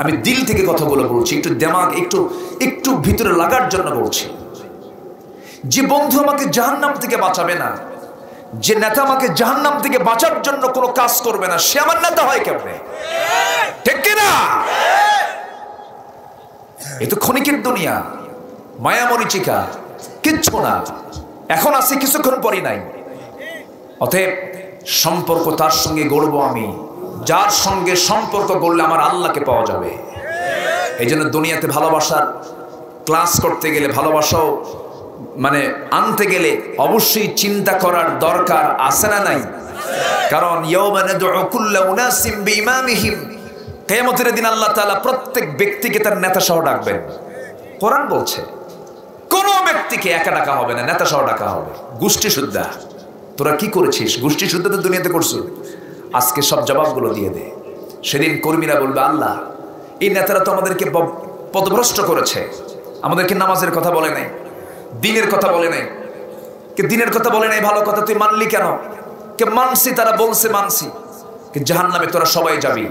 আমি দিল থেকে কথাগুলো বলছি, একটু দিমাগ একটু ভিতরে লাগার জন্য বলছি। যে বন্ধু আমাকে জাহান্নাম থেকে বাঁচাবে না, যে নেতা আমাকে জাহান্নাম থেকে বাঁচার জন্য কোনো কাজ করবে না, সে আমার নেতা হয় কেমনে? ঠিক কিনা? এ তো ক্ষণিকের দুনিয়া, মায়া মরিচিকা, কিচ্ছু না। এখন আছে, কিছুক্ষণ পরই নাই। অতএব সম্পর্ক তার সঙ্গে গড়ব আমি, যার সঙ্গে সম্পর্ক গড়লে আমার আল্লাহকে পাওয়া যাবে। এই জন্য দুনিয়াতে ভালোবাসার ক্লাস করতে গেলে, ভালোবাসাও মানে আনতে গেলে অবশ্যই চিন্তা করার দরকার আছে না নাই? কারণ ইয়াওমা নাদউ কুল্লা উনাসিম বিইমামিহিম, কিয়ামতের দিন আল্লাহ তাআলা প্রত্যেক ব্যক্তিকে তার নেতা সহ ডাকবেন। কোরআন বলছে কোন ব্যক্তিকে একা ডাকা হবে না, নেতা সহ ডাকা হবে। গোষ্ঠী শুদ্ধা, তোরা কি করেছিস? গোষ্ঠী শুদ্ধা তো দুনিয়াতে করছো, আজকে সব জবাবগুলো দিয়ে দে। সেদিন কর্মীরা বলবে, আল্লাহ এই নেতারা তো আমাদেরকে পদভ্রষ্ট করেছে, আমাদেরকে নামাজের কথা বলে নাই, দিনের কথা বলে নাই। কে দিনের কথা বলে নাই, ভালো কথা, তুই মানলি কেন? কে মানছি, তারা বলছে মানছি, কে জাহান্নামে তোরা সবাই যাবি।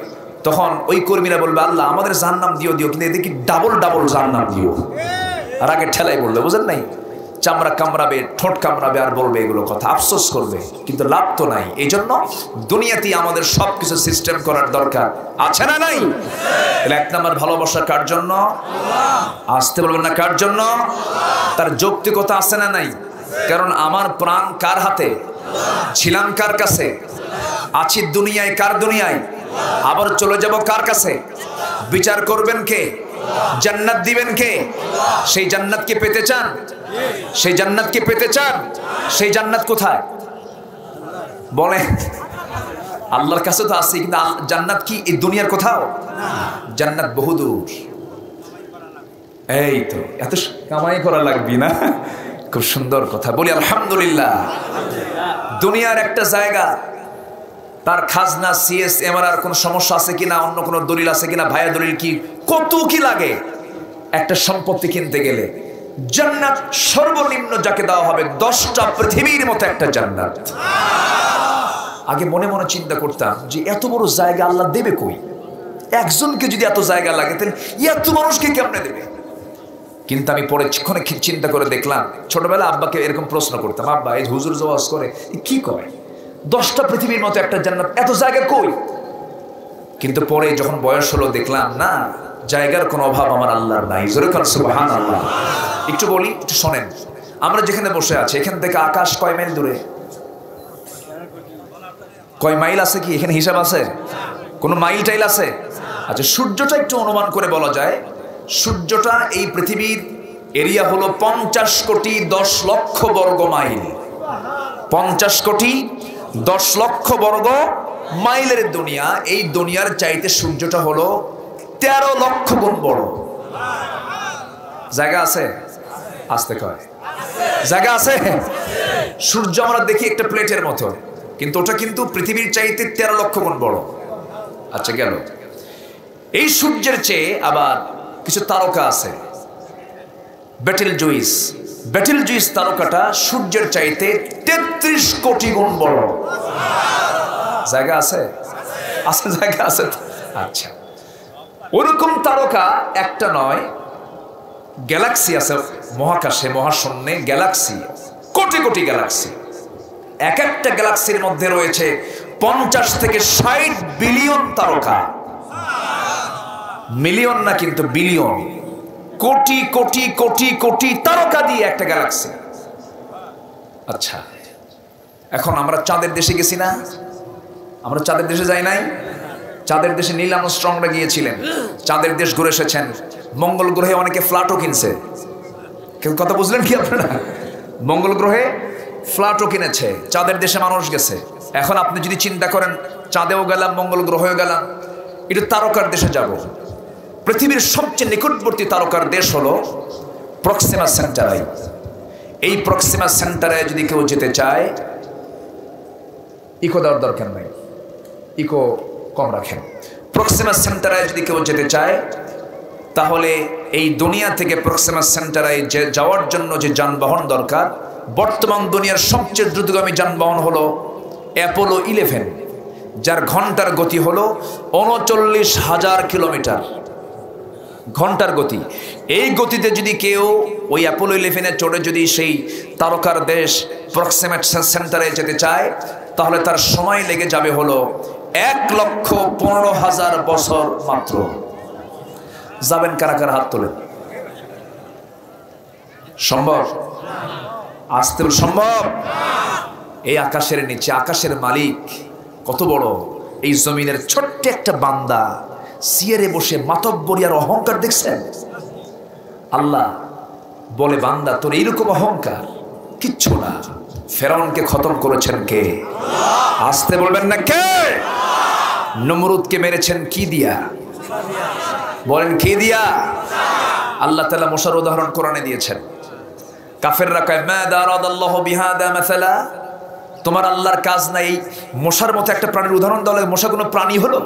তখন ওই কর্মীরা বলবে, আল্লাহ আমাদের জাহান্নাম দিও কিন্তু এদিকে ডাবল ডাবল জাহান্নাম দিও। আর আগে ঠেলাই বলবে, বুঝেন নাই, চামড়া কামড়াবে, ঠোঁট কামড়াবে, আর বলবে এগুলো কথা, আফসোস করবে, কিন্তু লাভ তো নাই। এই জন্য দুনিয়াতেই আমাদের সবকিছু সিস্টেম করার দরকার আছে না নাই? এক নাম্বার ভালোবাসা কার জন্য? আসতে বলবেন না, কার জন্য? তার যৌক্তিকতা আছে না নাই? কারণ আমার প্রাণ কার হাতে, ছিলাম কার কাছে, আছি দুনিয়ায় কার দুনিয়ায়, আবার চলে যাব কার কাছে? বিচার করবেন কে? জান্নাত দিবেন কে? সেই জান্নাত কি পেতে চান? সেই জান্নাত কি পেতে চান? সেই জান্নাত কোথায় বলে? আল্লাহর কাছে তো আছে, কিন্তু জান্নাত কি এই দুনিয়ার কোথাও? জান্নাত বহুদূর। এই তো এত কামাই করা লাগবে না। খুব সুন্দর কথা বলি, আলহামদুলিল্লাহ। দুনিয়ার একটা জায়গা, তার খাজনা, CSMR আর কোন সমস্যা আছে কিনা, অন্য কোন দলিল আছে কিনা, ভাইয়া দলিল কি, কত কি লাগে একটা সম্পত্তি কিনতে গেলে। জান্নাত সর্বনিম্ন যাকে দেওয়া হবে 10টা পৃথিবীর মতো একটা জান্নাত। আগে মনে মনে চিন্তা করতাম যে এত বড় জায়গা আল্লাহ দেবে কই? একজনকে যদি এত জায়গা লাগে তাহলে এত মানুষকে কেমনে দেবে? কিন্তু আমি পরে চিন্তা করে দেখলাম, ছোটবেলা আব্বাকে এরকম প্রশ্ন করতাম, আব্বা এই হুজুর জওয়াজ করে কি করে, 10টা পৃথিবীর মতো একটা জান্নাত, এত জায়গা কই? কিন্তু পরে যখন বয়স হলো দেখলাম না, জায়গার কোনো অভাব আমার আল্লাহর নাই। জোরে কান সুবহানাল্লাহ। একটু বলি, একটু শোনেন, আমরা যেখানে বসে আছি এখান থেকে আকাশ কয় মাইল দূরে? কয় মাইল আছে কি এখানে হিসাব আছে? কোনো মাইল টাইল আছে? আচ্ছা, সূর্যটা একটু অনুমান করে বলা যায়, সূর্যটা এই পৃথিবীর এরিয়া হলো 50 কোটি 10 লক্ষ বর্গ মাইল। 50 কোটি 10 লক্ষ বর্গ মাইলের দুনিয়া। এই দুনিয়ার চাইতে সূর্যটা হলো 13 লক্ষ গুণ বড়। জায়গা আছে? আসতে কয় জায়গা আছে? সূর্য আমরা দেখি একটা প্লেটের মতো, কিন্তু ওটা কিন্তু পৃথিবীর চাইতে 13 লক্ষ গুণ বড়। আচ্ছা গেল, এই সূর্যের চেয়ে আবার কিছু তারকা আছে, বেটেলজুইস। বেটেলজুইস তারকাটা সূর্যের চাইতে 33 কোটি গুণ বড়। জায়গা আছে? আছে, জায়গা আছে। আচ্ছা, ওরকম তারকা একটা নয়, গ্যালাক্সি আছে মহাকাশে, মহাশূন্যে গ্যালাক্সি, কোটি কোটি গ্যালাক্সি। এক একটা গ্যালাক্সির মধ্যে রয়েছে 50 থেকে 60 বিলিয়ন তারকা। মিলিয়ন না কিন্তু বিলিয়ন, কোটি কোটি কোটি কোটি তারকা দিয়ে একটা গ্যালাক্সি। আচ্ছা, এখন আমরা চাঁদের দেশে গেছি না? আমরা চাঁদের দেশে যাই নাই? চাঁদের দেশে নীল আর্মস্ট্রংরা গিয়েছিলেন, চাঁদের দেশ ঘুরে এসেছেন। মঙ্গল গ্রহে অনেকে ফ্ল্যাটও কিনছে। কথা বুঝলেন কি আপনারা? মঙ্গল গ্রহে ফ্ল্যাটও কিনেছে, চাঁদের দেশে মানুষ গেছে। এখন আপনি যদি চিন্তা করেন চাঁদেও গেলাম, মঙ্গল গ্রহেও গেলাম, এটা তারকার দেশে যাব। পৃথিবীর সবচেয়ে নিকটবর্তী তারকার দেশ হলো প্রক্সিমা সেন্টারাই। এই প্রক্সিমা সেন্টারে যদি কেউ যেতে চায়, ইকো দেওয়ার দরকার নাই, ইকো কম রাখেন। প্রক্সিমা সেন্টারে যদি কেউ যেতে চায়, তাহলে এই দুনিয়া থেকে প্রক্সিমা সেন্টারে যাওয়ার জন্য যে যানবাহন দরকার, বর্তমান দুনিয়ার সবচেয়ে দ্রুতগামী যানবাহন হলো অ্যাপোলো 11, যার ঘন্টার গতি হলো 39,000 কিলোমিটার ঘন্টার গতি। এই গতিতে যদি কেউ ওই অ্যাপোলো 11-এ চড়ে যদি সেই তারকার দেশ প্রক্সিমা সেন্টারে যেতে চায়, তাহলে তার সময় লেগে যাবে হলো 1,15,000 বছর মাত্র। যাবেন কারা কারা? হাত তোলেন। সম্ভব? আসতে সম্ভব? এই আকাশের নিচে আকাশের মালিক কত বড়, এই জমিনের ছোট্ট একটা বান্দা সিয়ারে বসে মাতব্বরি আর অহংকার দেখছেন? আল্লাহ বলে, বান্দা তোর এইরকম অহংকার কিচ্ছু না। ফেরাউনকে খতম করেছেন কে? আসতে বলবেন না কে? নমরুদকে মেরেছেন কি দিয়া? বলেন কি দিয়া? আল্লাহ তাআলা মূসার উদাহরণ কোরআনে দিয়েছেন। কাফেররা কয় মা দারাদাল্লাহু বিহাদা মাসালা, তোমার আল্লাহর কাজ নাই মশার মতো একটা প্রাণীর উদাহরণ দেওয়া লাগে। মশা কোনো প্রাণী হলো?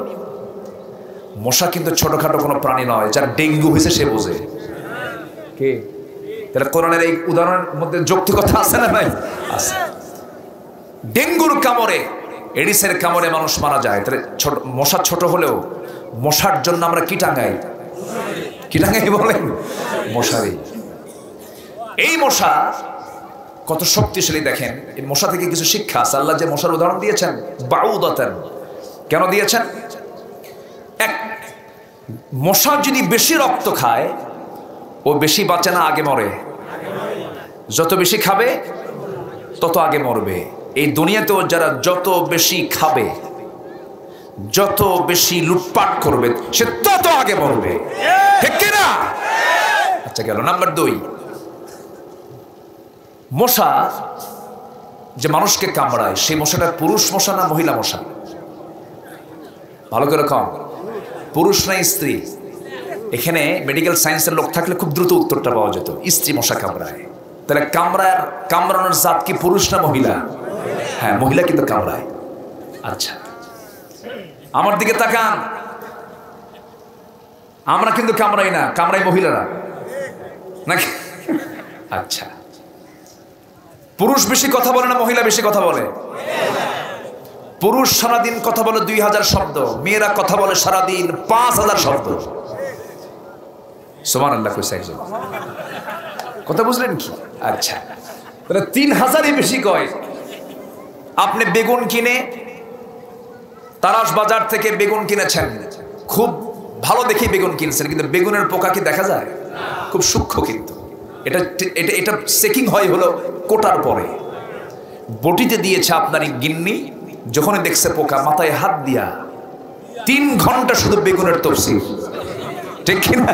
মশা কিন্তু ছোটখাটো কোনো প্রাণী নয়, যার ডেঙ্গু হয়েছে সে বোঝে। কে? তাহলে কোরআনের এই উদাহরণের মধ্যে যৌক্তিকতা আছে না ভাই? আছে। ডেঙ্গুর কামড়ে, এডিসের কামড়ে মানুষ মারা যায়, তাহলে ছোট মশা ছোট হলেও মশার জন্য আমরা কি টাঙ্গাই? কি টাঙ্গাই বলেন? মশারি। এই মশা কত শক্তিশালী দেখেন। এই মশা থেকে কিছু শিক্ষা আছে। আল্লাহ যে মশার উদাহরণ দিয়েছেন, বাউদাতান, কেন দিয়েছেন? এক, মশা যদি বেশি রক্ত খায় ও বেশি বাঁচে না, আগে মরে। যত বেশি খাবে তত আগে মরবে। এই দুনিয়াতেও যারা যত বেশি খাবে, যত বেশি লুটপাট করবে, সে তত আগে মরবে, ঠিক কিনা? আচ্ছা গেল। নাম্বার 2, মশা যে মানুষকে কামড়ায়, সেই মশাটা পুরুষ মশা না মহিলা মশা? ভালো করে কম, পুরুষ না স্ত্রী? এখানে মেডিকেল সায়েন্সের লোক থাকলে খুব দ্রুত উত্তরটা পাওয়া যেত। স্ত্রী মশা কামড়ায়। তাহলে কামড়ানোর জাত কি পুরুষ না মহিলা? হ্যাঁ, মহিলা কিন্তু কামড়ায়। আচ্ছা, আমার দিকে তাকান, আমরা কিন্তু কামড়াই না, কামড়াই মহিলারা নাকি? আচ্ছা, পুরুষ বেশি কথা বলে না মহিলা বেশি কথা বলে? পুরুষ সারাদিন কথা বলে 2000 শব্দ, মেয়েরা কথা বলে সারাদিন 5000 শব্দ। সুবহানাল্লাহ কইছে একজন, কথা বুঝলেন কি? আচ্ছা, তাহলে 3000ই বেশি কয়। আপনি বেগুন কিনে তারাস বাজার থেকে বেগুন কিনেছেন, খুব ভালো দেখে বেগুন কিনছেন, কিন্তু বেগুনের পোকা কি দেখা যায়? খুব সূক্ষ্ম। কিন্তু এটা এটা এটা চেকিং হয় হলো কোটার পরে। বটিতে দিয়েছে আপনার গিন্নি, যখনই দেখছে পোকা, মাথায় হাত দিয়া 3 ঘন্টা শুধু বেগুনের তফসির, ঠিক কিনা?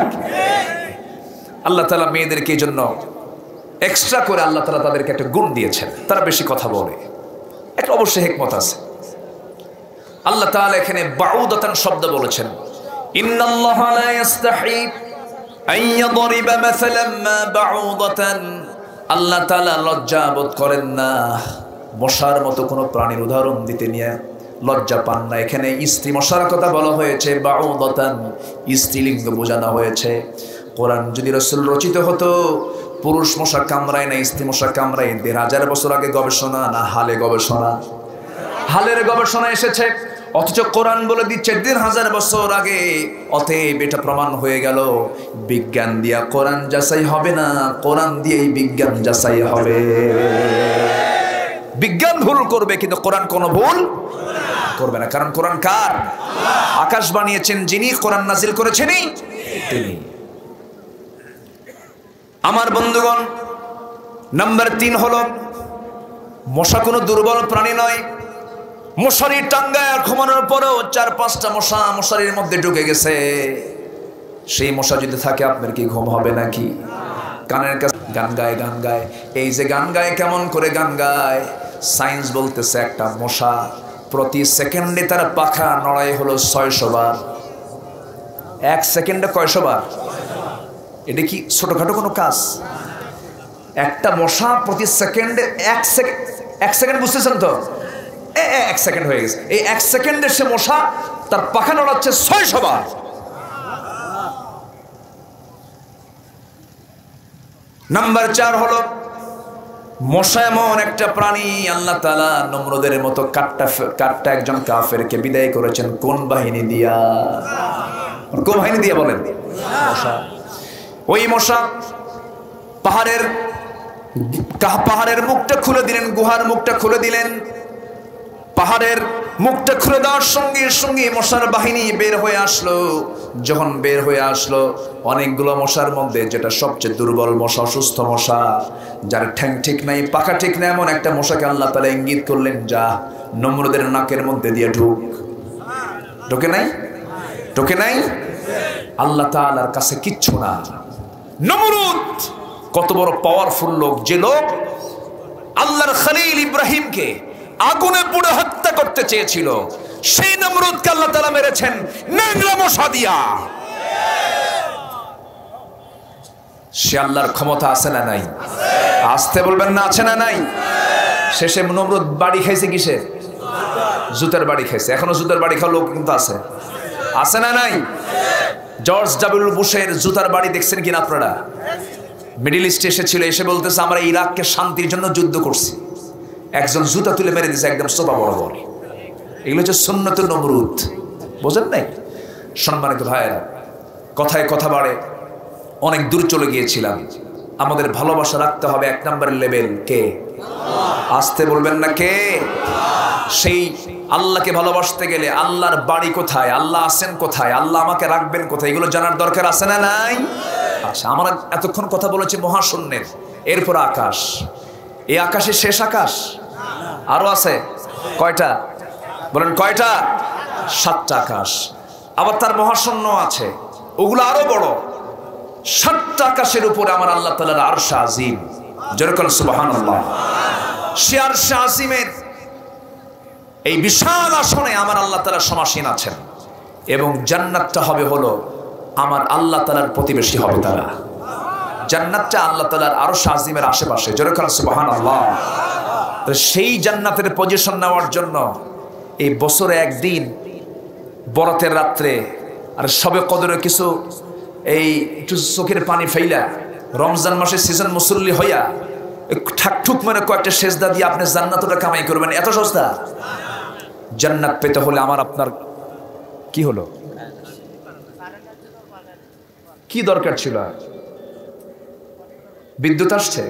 আল্লাহ তাআলা মেয়েদেরকে এই জন্য এক্সট্রা করে আল্লাহ তাআলা তাদেরকে একটা গুণ দিয়েছেন, তারা বেশি কথা বলে। একটা অবশ্যই হিকমত আছে। আল্লাহ তাআলা এখানে বাউদাতান শব্দ বলেছেন। ইন্নাল্লাহা লা ইস্তাহি আন ইয়াদরিবা মাসালান মা বাউদাতান। আল্লাহ তাআলা লজ্জা বোধ করেন না মশার মতো কোনো প্রাণীর উদাহরণ দিতে নিয়ে, লজ্জা পান না। এখানে স্ত্রী মশার কথা বলা হয়েছে, বাউদাতান স্ত্রীলিঙ্গ বোঝানো হয়েছে। কোরআন যদি রাসূল রচিত হতো, পুরুষ মশা কামড়ায় না স্ত্রী মশা কামড়ায়, 1000 বছর আগে গবেষণা না হালে গবেষণা? হালের গবেষণা এসেছে, অথচ কোরআন বলে দিচ্ছে 1000 বছর আগে। অতএব এটা প্রমাণ হয়ে গেল, বিজ্ঞান দিয়া কোরআন যাচাই হবে না, কোরআন দিয়েই বিজ্ঞান যাচাই হবে। বিজ্ঞান ভুল করবে কিন্তু কোরআন কোনো ভুল করবে না, কারণ কোরআন কার? আকাশ বানিয়েছেন যিনি, কোরআন নাজিল করেছেন তিনি। আমার বন্ধুগণ, নাম্বার 3 হলো মশা কোনো দুর্বল প্রাণী নয়। মশারি টাঙ্গায় ঘুমানোর পরেও 4-5টা মশা মশারির মধ্যে ঢুকে গেছে। সেই মশা যদি থাকে, আপনার কি ঘুম হবে নাকি? কানের কাছে গান গায়। এই যে গান গায়, কেমন করে গান গায়? সায়েন্স বলতেছে একটা মশা প্রতি সেকেন্ডে তার পাখা নড়াই হলো 600 বার। 1 সেকেন্ডে কয়শো বার? এটা কি ছোটখাটো কোনো কাজ? একটা মশা প্রতি সেকেন্ডে 1 সেকেন্ড, বুঝতেছেন তো? 1 সেকেন্ড হয়ে গেছে। এই 1 সেকেন্ডে সে মশা তার পাখা নড়াচ্ছে 600 বার। নাম্বার 4 হলো মশা এমন একটা প্রাণী, আল্লাহ তাআলা নমরুদের মতো কাট্টা একজন কাফেরকে বিদায় করেছেন। কোন বাহিনী দিয়া? কোন বাহিনী দিয়া বলেন? মশা। ওই মশা পাহাড়ের মুখটা খুলে দিলেন, গুহার মুখটা খুলে দিলেন। পাহাড়ের মুখটা খুলে দেওয়ার সঙ্গে সঙ্গে মশার বাহিনী বের হয়ে আসলো। যখন বের হয়ে আসলো, অনেকগুলো মশার মধ্যে যেটা সবচেয়ে দুর্বল মশা, অসুস্থ মশা, যার ঠ্যাং ঠিক নাই, পাখা ঠিক নাই, এমন একটা মশাকে আল্লাহ তাআলা ইঙ্গিত করলেন, যা নমরুদের নাকের মধ্যে দিয়ে ঢোকে নাই। আল্লাহ তাআলার কাছে কিচ্ছু না। নমরুদ কত বড় পাওয়ারফুল লোক, যে লোক আল্লাহর খলিল ইব্রাহিমকে আগুনে পুড়ে হত্যা করতে চেয়েছিল, সেই নমরুদকে আল্লাহ তাআলা মেরেছেন ন্যাংরা মশা দিয়া। সে আল্লাহর ক্ষমতা আছে না নাই? আসতে বলবেন না, আছে না নাই? শেষে নমরুদ বাড়ি খাইছে কিসে? জুতার বাড়ি খাইছে। এখনো জুতার বাড়ি খাওয়া লোক কিন্তু আছে না নাই? জর্জ ডাব্লিউ বুশের জুতার বাড়ি দেখছেন কিনা আপনারা? মিডল ইস্টে এসেছিল, এসে বলতেছে আমরা ইরাককে শান্তির জন্য যুদ্ধ করছি। একজন জুতা তুলে মেরে দিয়েছে একদম সোফা বরাবর। এগুলো হচ্ছে সুন্নতুল নমরুদ, বোঝেন নাই? সম্মানিত ভাইয়েরা, কথায় কথা বাড়ে, অনেক দূর চলে গিয়েছিলাম। আমাদের ভালোবাসা রাখতে হবে 1 নম্বরের লেভেল কে? আসতে বলবেন না কে? সেই আল্লাহকে ভালোবাসতে গেলে আল্লাহর বাড়ি কোথায়, আল্লাহ আছেন কোথায়, আল্লাহ আমাকে রাখবেন কোথায়, এগুলো জানার দরকার আছে না নাই? আচ্ছা, আমরা এতক্ষণ কথা বলেছি মহাশূন্যের, এরপর আকাশ। এই আকাশের শেষ আকাশ আরো আছে কয়টা? বলেন কয়টা? 7টা আকাশ। আবার তার মহাশূন্য আছে, ওগুলো আরো বড়। 7টা আকাশের উপরে আমার আল্লাহ তাআলার আরশ আজিম, যেরকম সুবহানাল্লাহ। সে আরশ আজিমের এই বিশাল আসনে আমার আল্লাহ তাআলা সমাসীন আছেন, এবং জান্নাতটা হবে হলো আমার আল্লাহ তাআলার প্রতিবেশী হবে তারা। জান্নাতটা আল্লাহ তাআলার আরশ আজিমের আশেপাশে, যেরকম সুবহানাল্লাহ। সেই জান্নাতের পজিশন নেওয়ার জন্য এই বছরে একদিন বরাতের রাত্রে আর সবে কদরে কিছু এই একটু চোখের পানি ফেইলা রমজান মাসের সিজন মুসল্লি হইয়া ঠাকঠুক মানে কয়েকটা সেজদা দিয়ে আপনি জান্নাতটা কামাই করবেন। এত সস্তা? জান্নাত পেতে হলে আমার আপনার কি হলো, কি দরকার ছিল? বিদ্যুৎ আসছে,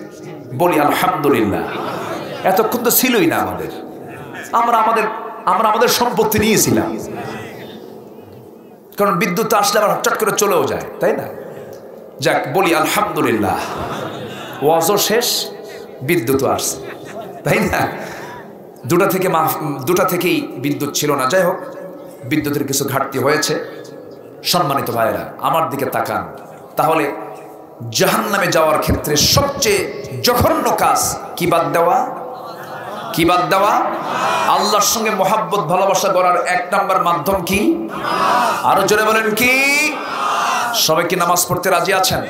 বলি আলহামদুলিল্লাহ। এতক্ষণ তো ছিলই না আমাদের, আমরা আমাদের সম্পত্তি নিয়েছিলাম, কারণ বিদ্যুৎ আসলে আবার হঠাৎ করে চলেও যায়, তাই না? যাক, বলি আলহামদুলিল্লাহ। ওয়াজও শেষ, বিদ্যুৎ আসছে, তাই না? দুটা থেকেই বিদ্যুৎ ছিল না। যাই হোক, বিদ্যুতের কিছু ঘাটতি হয়েছে। সম্মানিত ভাইয়েরা, আমার দিকে তাকান। তাহলে জাহান্নামে যাওয়ার ক্ষেত্রে সবচেয়ে জঘন্য কাজ কি বাদ দেওয়া? কি বাদ দেওয়া? আল্লাহর সঙ্গে মহাব্বত ভালোবাসা করার 1 নম্বর মাধ্যম কি? আরো জোরে বলেন কি? সবাই কি নামাজ পড়তে রাজি আছেন?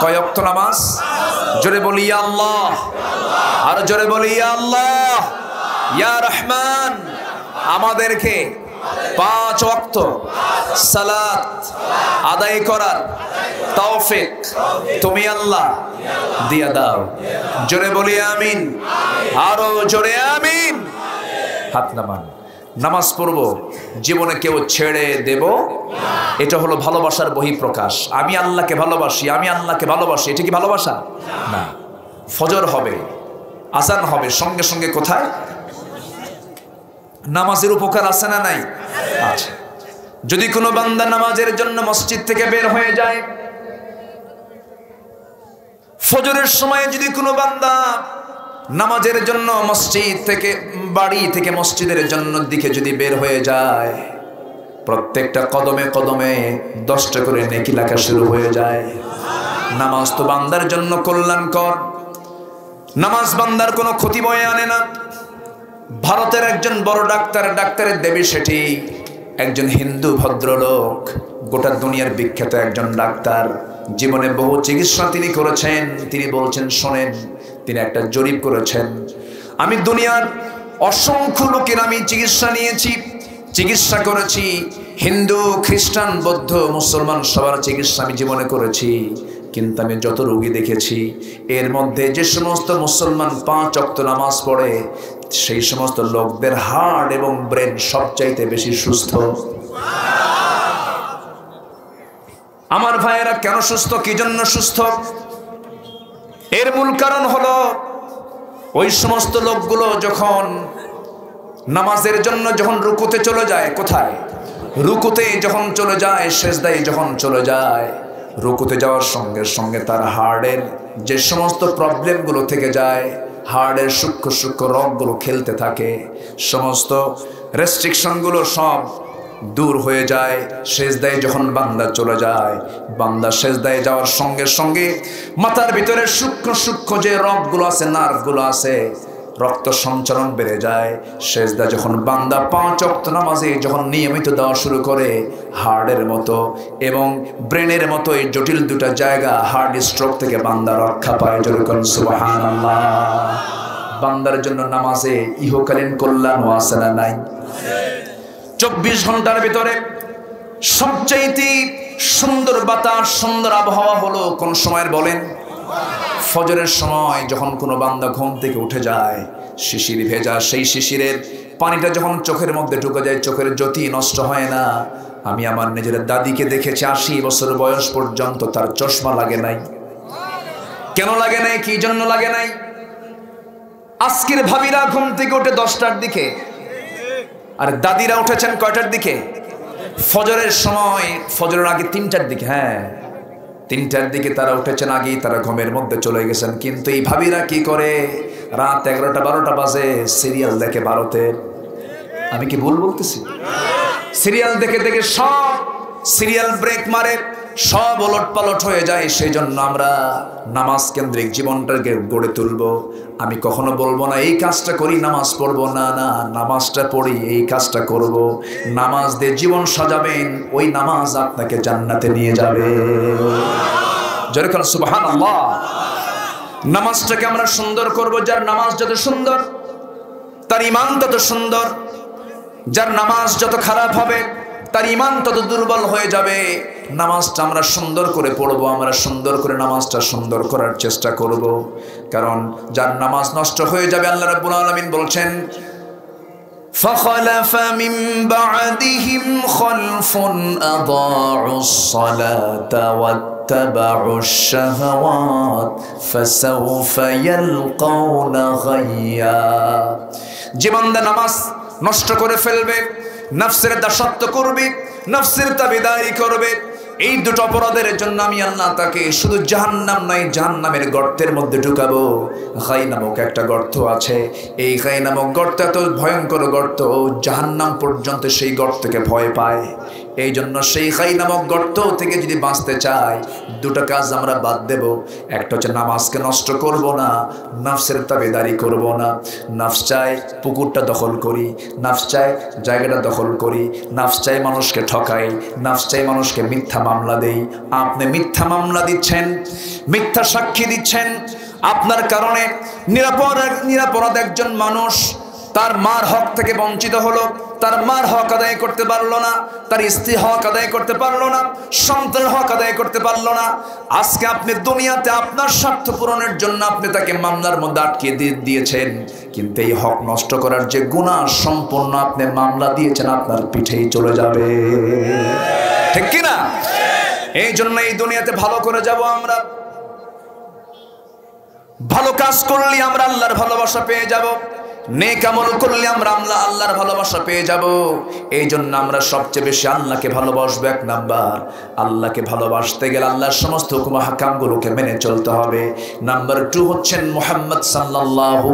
কয় ওয়াক্ত নামাজ? জোরে বলি ইয়া আল্লাহ। আরো জোরে বলি ইয়া আল্লাহ, ইয়া রহমান। আমাদেরকে 5 ওয়াক্ত সালাত আদায় করার তৌফিক তুমি আল্লাহ দিয়া দাও। জোরে বলি আমিন। আরো জোরে আমিন। হাত নামান। নামাজ পড়ব, জীবনে কেউ ছেড়ে দেব, এটা হলো ভালোবাসার বহিঃপ্রকাশ। আমি আল্লাহকে ভালোবাসি, আমি আল্লাহকে ভালোবাসি, এটা কি ভালোবাসা? না। ফজর হবে, আজান হবে, সঙ্গে সঙ্গে কোথায়? নামাজের উপকার আছে না নাই? আচ্ছা, যদি কোনো বান্দা নামাজের জন্য মসজিদ থেকে বের হয়ে যায়, ফজরের সময় যদি কোনো বান্দা নামাজের জন্য মসজিদ থেকে, বাড়ি থেকে মসজিদের জন্য দিকে যদি বের হয়ে যায়, প্রত্যেকটা কদমে কদমে 10টা করে নেকি লেখা শুরু হয়ে যায়। নামাজ তো বান্দার জন্য কল্যাণকর, নামাজ বান্দার কোনো ক্ষতি বয়ে আনে না। ভারতের একজন বড় ডাক্তারের দেবী সেটি, একজন হিন্দু ভদ্রলোক, গোটা দুনিয়ার বিখ্যাত একজন ডাক্তার, জীবনে বহু চিকিৎসা তিনি করেছেন। তিনি বলছেন, শোনেন, তিনি একটা জরিপ করেছেন, আমি দুনিয়ার অসংখ্য লোকের আমি চিকিৎসা করেছি, হিন্দু, খ্রিস্টান, বৌদ্ধ, মুসলমান, সবার চিকিৎসা আমি জীবনে করেছি, কিন্তু আমি যত রোগী দেখেছি, এর মধ্যে যে সমস্ত মুসলমান 5 ওয়াক্ত নামাজ পড়ে, সেই সমস্ত লোকদের হার্ট এবং ব্রেন সবচাইতে বেশি সুস্থ। আমার ভাইয়েরা, কেন সুস্থ, কি জন্য সুস্থ? এর মূল কারণ হলো ওই সমস্ত লোকগুলো যখন নামাজের জন্য যখন রুকুতে চলে যায়, কোথায়? রুকুতে যখন চলে যায়, সেজদায় যখন চলে যায়, রুকুতে যাওয়ার সঙ্গে সঙ্গে তার হার্টের যে সমস্ত প্রবলেমগুলো থেকে যায়, হার্টের সূক্ষ্ম সূক্ষ্ম রগগুলো খেলতে থাকে, সমস্ত রেস্ট্রিকশনগুলো সব দূর হয়ে যায়। সেজদায় যখন বান্দা চলে যায়, বান্দা সেজদায় যাওয়ার সঙ্গে সঙ্গে মাথার ভিতরে সূক্ষ্ম সূক্ষ্ম যে রগগুলো আছে, নার্ভগুলো আছে, রক্ত সঞ্চালন বেড়ে যায়। সেজদা যখন বান্দা 5 ওয়াক্ত নামাজে যখন নিয়মিত দেওয়া শুরু করে, হার্টের মতো এবং ব্রেনের মতো এই জটিল দুটা জায়গা হার্ট স্ট্রোক থেকে বান্দা রক্ষা পায়। যেরকম সুবহানাল্লাহ। বান্দার জন্য নামাজে ইহকালীন কল্যাণ আছে না নাই? 24 ঘন্টার ভিতরে সবচাইতে সুন্দর বাতাস, সুন্দর আবহাওয়া হলো কোন সময়ের বলেন? ফজরের সময় যখন কোনো বান্দা ঘুম থেকে উঠে যায়, শিশির ভেজা সেই শিশিরের পানিটা যখন চোখের মধ্যে ঢুকে যায়, চোখের জ্যোতি নষ্ট হয় না। আমি আমার নিজের দাদিকে দেখেছি 80 বছর বয়স পর্যন্ত তার চশমা লাগে নাই। কেন লাগে নাই? কি জন্য লাগে নাই? আজকের ভাবিরা ঘুম থেকে উঠে 10টার দিকে, আর দাদিরা উঠেছেন কয়টার দিকে? ফজরের সময়, ফজরের আগে 3টার দিকে। হ্যাঁ, 3টার দিকে তারা উঠেছেন, আগেই তারা ঘুমের মধ্যে চলে গেছেন। কিন্তু এই ভাবিরা কি করে? রাত 11টা 12টা বাজে সিরিয়াল দেখে ভারতের। আমি কি ভুল বলতেছি? সিরিয়াল দেখে দেখে সব সিরিয়াল ব্রেক মারে, সব ওলট পালট হয়ে যায়। সেই জন্য আমরা নামাজ কেন্দ্রিক জীবনটাকে গড়ে তুলবো। আমি কখনো বলবো না এই কাজটা করি, নামাজ পড়বো না। না, নামাজটা পড়ি, এই কাজটা করব। নামাজ দিয়ে জীবন সাজাবেন, ওই নামাজ আপনাকে জান্নাতে নিয়ে যাবে। জোরে বলুন সুবহানাল্লাহ। নামাজটাকে আমরা সুন্দর করব। যার নামাজ যত সুন্দর, তার ঈমান তত সুন্দর। যার নামাজ যত খারাপ হবে, তার ঈমান তত দুর্বল হয়ে যাবে। নামাজটা আমরা সুন্দর করে পড়বো, আমরা সুন্দর করে নামাজটা সুন্দর করার চেষ্টা করব। কারণ যার নামাজ নষ্ট হয়ে যাবে, আল্লাহ রাব্বুল আলামিন বলছেন, فَخَلَفَ مِن بَعْدِهِمْ خَلْفٌ أَضَاعُوا الصَّلَاةَ وَاتَّبَعُوا الشَّهَوَاتِ فَسَوْفَ يَلْقَوْنَ غَيًّا। যে বান্দা নামাজ নষ্ট করে ফেলবে, নফসের দাসত্ব করবে, নফসের তাবেদারি করবে, এই দুটো অপরাধের জন্য আমি আল্লাহ তাকে শুধু জাহান্নাম নয়, জাহান্নামের গর্তের মধ্যে ঢুকাবো। গাই নামক একটা গর্ত আছে, এই গাই নামক গর্ত এত ভয়ঙ্কর গর্ত, জাহান্নাম পর্যন্ত সেই গর্তকে ভয় পায়। এই জন্য সেই গাই নামক গর্ত থেকে যদি বাঁচতে চাই, দুটো কাজ আমরা বাদ দেব। একটা হচ্ছে নামাজকে নষ্ট করব না, নফসের তাবেদারি করব না। নফস চায় পুকুরটা দখল করি, নফস চায় জায়গাটা দখল করি, নফস চায় মানুষকে ঠকাই, নফস চায় মানুষকে মিথ্যা মামলা দেই। আপনি মিথ্যা মামলা দিচ্ছেন, মিথ্যা সাক্ষী দিচ্ছেন। আপনার কারণে নিরাপরাধ একজন মানুষ তার মার হক থেকে বঞ্চিত হলো, তার মার হক আদায় করতে পারলো না, তার স্ত্রী হক আদায় করতে পারলো না, সন্তানের হক আদায় করতে পারলো না। আজকে আপনি দুনিয়াতে আপনার স্বার্থ পূরণের জন্য আপনি তাকে মামলার মধ্যে আটকে দিয়েছেন, কিন্তু এই হক নষ্ট করার যে গুনাহ সম্পূর্ণ আপনি মামলা দিয়েছেন, আপনার পিঠেই চলে যাবে। ঠিক কিনা? এই জন্য এই দুনিয়াতে ভালো করে যাব আমরা। ভালো কাজ করলে আমরা আল্লাহর ভালোবাসা পেয়ে যাব, নেক আমল করলে আমরা আল্লাহর ভালোবাসা পেয়ে যাব। এই জন্য আমরা সবচেয়ে বেশি আল্লাহকে ভালোবাসবো। 1 নাম্বার, আল্লাহকে ভালোবাসতে গেলে আল্লাহর সমস্ত হুকুম হাকামগুলোকে মেনে চলতে হবে। নাম্বার 2 হচ্ছেন মুহাম্মদ সাল্লাল্লাহু